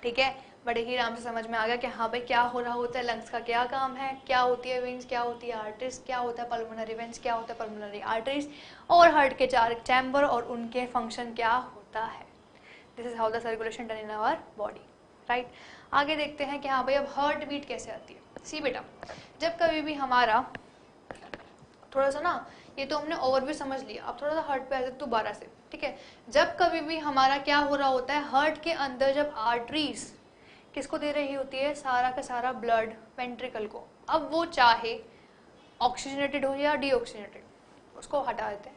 ठीक है। बड़े ही आराम से समझ में आ गया कि हाँ भाई क्या हो रहा होता है, लंग्स का क्या काम है, क्या होती है वेन्स, क्या होती है आर्टरीज, क्या होता है पल्मोनरी वेन्स, क्या होता है पल्मोनरी आर्टरीज, और हार्ट के 4 चैम्बर और उनके फंक्शन क्या होता है। This is how the circulation done in our body, right. आगे देखते हैं कि हाँ भाई अब हार्ट बीट कैसे आती है। सी बेटा, जब कभी भी हमारा थोड़ा सा ना, ये तो हमने ओवरव्यू समझ लिया, अब थोड़ा सा हार्ट पे आ जाते दोबारा से, ठीक है। जब कभी भी हमारा क्या हो रहा होता है, हार्ट के अंदर जब आर्टरीज किसको दे रही होती है, सारा का सारा ब्लड वेंट्रिकल को, अब वो चाहे ऑक्सीजनेटेड हो या डीऑक्सीजनेटेड, उसको हटा देते हैं।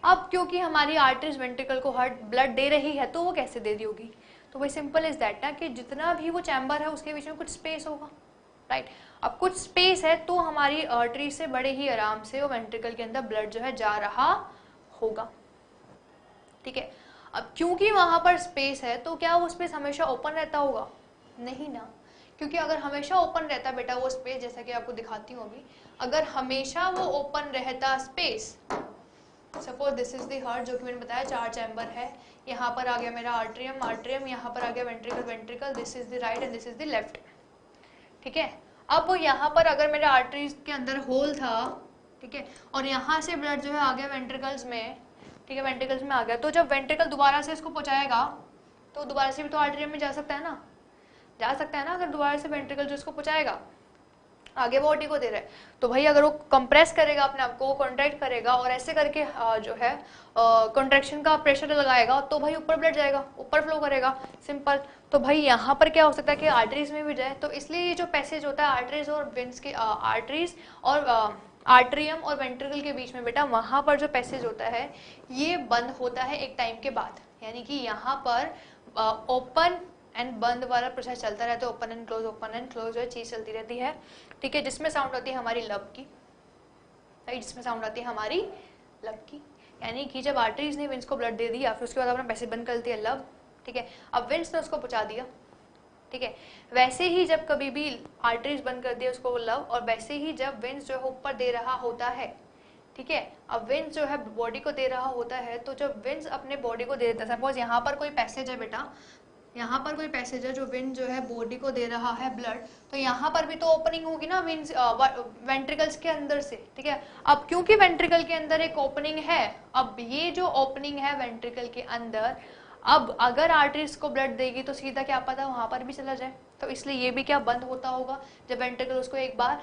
अब क्योंकि हमारी आर्टरीज वेंट्रिकल को हार्ट ब्लड दे रही है तो वो कैसे दे दी होगी, तो वही सिंपल इज दैट ना कि जितना भी वो चैम्बर है उसके बीच में कुछ स्पेस होगा, राइट। अब कुछ स्पेस है तो हमारी आर्टरी से बड़े ही आराम से वो वेंट्रिकल के अंदर ब्लड जो है जा रहा होगा, ठीक है। अब क्योंकि वहां पर स्पेस है तो क्या वो स्पेस हमेशा ओपन रहता होगा, नहीं ना, क्योंकि अगर हमेशा ओपन रहता बेटा वो स्पेस, जैसा कि आपको दिखाती हूँ अभी, अगर हमेशा वो ओपन रहता space, suppose this is the heart जो कि मैंने बताया 4 चैम्बर है, यहाँ पर आ गया मेरा आर्ट्रियम, यहाँ पर आ गया ventricle, this is the right and this is the left, ठीक है। अब यहाँ पर अगर मेरा आर्टरीज के अंदर होल था, ठीक है, और यहाँ से ब्लड जो है आ गया वेंट्रिकल्स में, ठीक है, वेंट्रिकल्स में आ गया, तो जब वेंट्रिकल दोबारा से इसको पहुँचाएगा तो दोबारा से भी तो आर्ट्रियम में जा सकता है ना, अगर दोबारा से वेंट्रिकल जो इसको पहुँचाएगा, आगे बॉडी को दे रहा है, तो भाई अगर वो कंप्रेस करेगा अपने आप को, कॉन्ट्रैक्ट करेगा और ऐसे करके जो है कॉन्ट्रैक्शन का प्रेशर लगाएगा, तो भाई ऊपर ब्लड जाएगा, ऊपर फ्लो करेगा, सिंपल। तो भाई यहाँ पर क्या हो सकता है कि आर्टरीज में भी जाए, तो इसलिए ये जो पैसेज होता है आर्टरीज और वेन्स के, आर्टरीज और आर्ट्रियम और वेंट्रिकल के बीच में बेटा, वहाँ पर जो पैसेज होता है ये बंद होता है एक टाइम के बाद, यानी कि यहाँ पर ओपन एंड बंद वाला प्रोसेस चलता रहता है, ओपन एंड क्लोज जो है चीज चलती रहती है, ठीक है, जिसमें साउंड आती है हमारी लब की, राइट, जिसमें साउंड आती है हमारी लब की, यानी कि जब आर्टरीज ने वेन्स को ब्लड दे दिया, फिर उसके बाद अपना पैसेज बंद कर दिया लब, ठीक है, अब वेन्स ने उसको पहुंचा दिया, ठीक है। वैसे ही जब कभी भी आर्टरीज बंद कर दिया उसको लब, और वैसे ही जब वेन्स जो है ऊपर दे रहा होता है, ठीक है, अब वेन्स जो है बॉडी को दे रहा होता है, तो जब वेन्स अपने बॉडी को दे देता है, सपोज यहाँ पर कोई पैसेज है बेटा, यहाँ पर कोई पैसेज है जो वेन जो है बॉडी को दे रहा है ब्लड, तो यहाँ पर भी तो ओपनिंग होगी ना वेन्स वेंट्रिकल्स के अंदर से, ठीक है। अब क्योंकि वेंट्रिकल के अंदर एक ओपनिंग है, अब ये जो ओपनिंग है वेंट्रिकल के अंदर, अब अगर आर्टरीज को ब्लड देगी तो सीधा क्या पता वहां पर भी चला जाए, तो इसलिए ये भी क्या बंद होता होगा, जब वेंट्रिकल उसको एक बार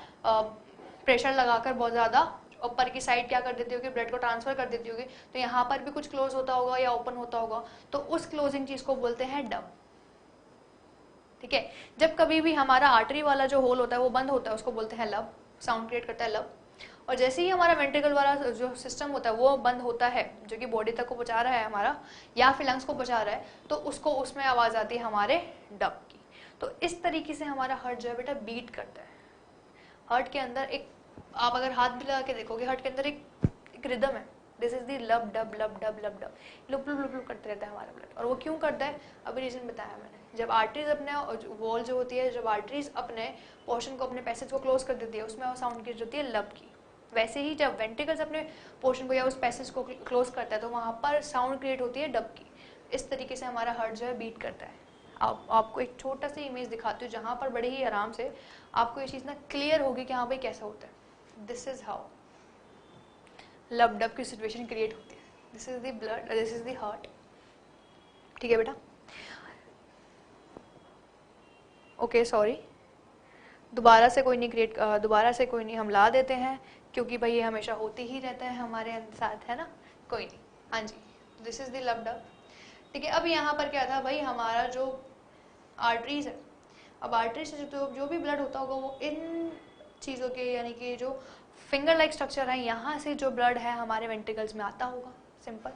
प्रेशर लगाकर बहुत ज्यादा ऊपर की साइड क्या कर देती होगी, ब्लड को ट्रांसफर कर देती होगी, तो यहाँ पर भी कुछ क्लोज होता होगा या ओपन होता होगा, तो उस क्लोजिंग चीज को बोलते हैं डब, ठीक है। जब कभी भी हमारा आर्टरी वाला जो होल होता है वो बंद होता है, उसको बोलते हैं लब, साउंड क्रिएट करता है लब, और जैसे ही हमारा वेंट्रिकल वाला जो सिस्टम होता है वो बंद होता है, जो कि बॉडी तक को पहुंचा रहा है हमारा या फिर लंग्स को पहुंचा रहा है, तो उसको उसमें आवाज आती है हमारे डब की। तो इस तरीके से हमारा हार्ट जो है बेटा बीट करता है। हार्ट के अंदर एक, आप अगर हाथ भी लगा के देखोगे, हार्ट के अंदर एक रिदम है, दिस इज दी लब डब लब डब लब dub, loop loop loop loop करते रहता है हमारा ब्लड। और वो क्यों करता है, अभी रीजन बताया मैंने, जब आर्टरीज अपने वॉल जो होती है, जब आर्टरीज अपने पोर्शन को, अपने पैसेज को क्लोज कर देती है, उसमें वो साउंड की होती है लब की। वैसे ही जब वेंट्रिकल्स अपने पोर्शन को या उस पैसेज को क्लोज करता है तो वहाँ पर साउंड क्रिएट होती है डब की। इस तरीके से हमारा हार्ट जो है बीट करता है। आपको एक छोटा सा इमेज दिखाती हूँ जहाँ पर बड़े ही आराम से आपको ये चीज़ ना क्लियर होगी कि हाँ भाई कैसा होता है। दिस इज हाउ लब डब की सिचुएशन क्रिएट होती है। This is the blood, this is the heart, ठीक है बेटा। ओके सॉरी, दोबारा से कोई नहीं, हम ला देते हैं, क्योंकि भाई ये हमेशा होती ही रहता है हमारे साथ, है ना। कोई नहीं, हाँ जी दिस इज द लब डक्ट, ठीक है। अब यहाँ पर क्या था भाई, हमारा जो आर्टरीज है, अब आर्टरी से जो भी ब्लड होता होगा वो इन चीज़ों के, यानी कि जो फिंगर लाइक स्ट्रक्चर है, यहाँ से जो ब्लड है हमारे वेंट्रिकल्स में आता होगा, सिंपल।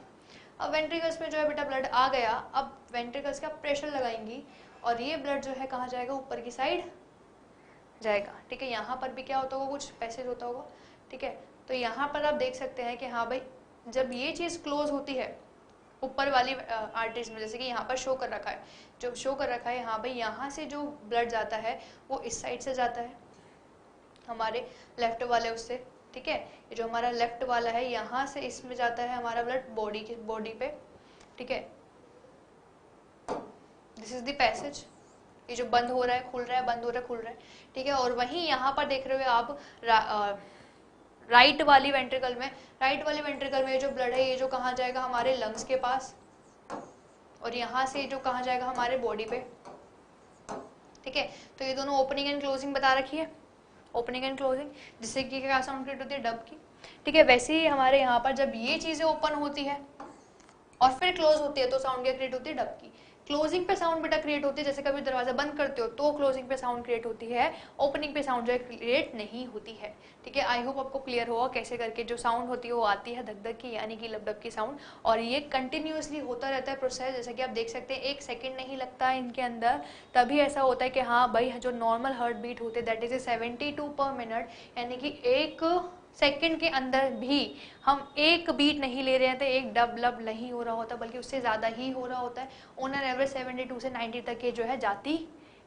अब वेंट्रिकल्स में जो है बेटा ब्लड आ गया, अब वेंट्रिकल्स का प्रेशर लगाएंगी और ये ब्लड जो है कहाँ जाएगा, ऊपर की साइड जाएगा, ठीक है। यहाँ पर भी क्या होता होगा, कुछ पैसेज होता होगा, ठीक है। तो यहाँ पर आप देख सकते हैं कि हाँ भाई, जब ये चीज़ क्लोज होती है ऊपर वाली आर्टरीज में, जैसे कि यहाँ पर शो कर रखा है, जो शो कर रखा है, हाँ भाई यहाँ से जो ब्लड जाता है वो इस साइड से जाता है हमारे लेफ्ट वाले उससे, ठीक है। ये जो हमारा लेफ्ट वाला है यहाँ से इसमें जाता है हमारा ब्लड बॉडी पे, ठीक है। दिस इज द पैसेज, ये जो बंद हो रहा है खुल रहा है, बंद हो रहा है खुल रहा है, ठीक है। और वहीं यहाँ पर देख रहे हो आप राइट वाली वेंट्रिकल में ये जो ब्लड है, ये जो कहाँ जाएगा, हमारे लंग्स के पास, और यहाँ से जो कहाँ जाएगा, हमारे बॉडी पे, ठीक है। तो ये दोनों ओपनिंग एंड क्लोजिंग बता रखी है, ओपनिंग एंड क्लोजिंग, जिससे कि क्या साउंड क्रिएट होती है, डब की, ठीक है। वैसे ही हमारे यहाँ पर जब ये चीजें ओपन होती है और फिर क्लोज होती है तो साउंड क्या क्रिएट होती है, डब की। क्लोजिंग पे साउंड बेटा क्रिएट होती है, जैसे कभी दरवाजा बंद करते हो तो क्लोजिंग पे साउंड क्रिएट होती है, ओपनिंग पे साउंड जो है क्रिएट नहीं होती है, ठीक है। आई होप आपको क्लियर होगा कैसे करके जो साउंड होती है वो आती है धक धक की, यानी कि लब डब की साउंड, और ये कंटिन्यूअसली होता रहता है प्रोसेस, जैसे कि आप देख सकते हैं 1 सेकेंड नहीं लगता है इनके अंदर, तभी ऐसा होता है कि हाँ भाई जो नॉर्मल हार्ट बीट होते हैं दैट इज 72 पर मिनट, यानी कि 1 सेकंड के अंदर भी हम एक बीट नहीं ले रहे हैं, तो एक डब लब नहीं हो रहा होता, बल्कि उससे ज़्यादा ही हो रहा होता है। ऑन एन एवरेज 72 से 90 तक ये जो है जाती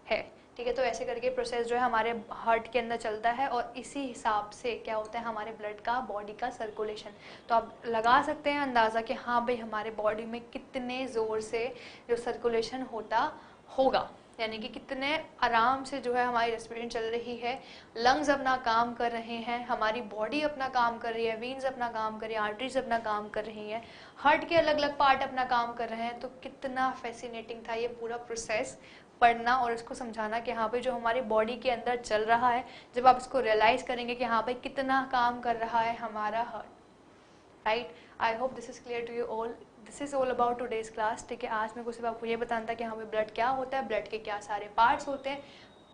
है, ठीक है। तो ऐसे करके प्रोसेस जो है हमारे हार्ट के अंदर चलता है, और इसी हिसाब से क्या होता है हमारे ब्लड का, बॉडी का सर्कुलेशन। तो आप लगा सकते हैं अंदाज़ा कि हाँ भाई हमारे बॉडी में कितने ज़ोर से जो सर्कुलेशन होता होगा, यानी कि कितने आराम से जो है हमारी रेस्पिरेशन चल रही है, लंग्स अपना काम कर रहे हैं, हमारी बॉडी अपना काम कर रही है, वीन्स अपना काम कर रही है, आर्टरीज अपना काम कर रही हैं, हार्ट के अलग अलग पार्ट अपना काम कर रहे हैं। तो कितना फैसिनेटिंग था ये पूरा प्रोसेस पढ़ना और उसको समझाना कि हाँ भाई जो हमारी बॉडी के अंदर चल रहा है, जब आप इसको रियलाइज़ करेंगे कि हाँ भाई कितना काम कर रहा है हमारा heart, right. I hope this is clear to you all. This is all about today's class, ठीक है। आज मैं सिर्फ आपको ये बताना था कि हमें ब्लड क्या होता है, ब्लड के क्या सारे पार्ट्स होते हैं,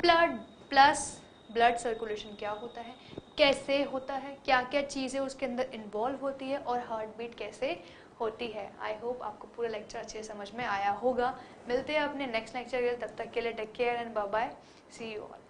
ब्लड प्लस ब्लड सर्कुलेशन क्या होता है, कैसे होता है, क्या क्या चीज़ें उसके अंदर इन्वॉल्व होती है, और हार्ट बीट कैसे होती है। आई होप आपको पूरा लेक्चर अच्छे समझ में आया होगा। मिलते हैं अपने नेक्स्ट लेक्चर के, तब तक के लिए take care and bye bye, see you all.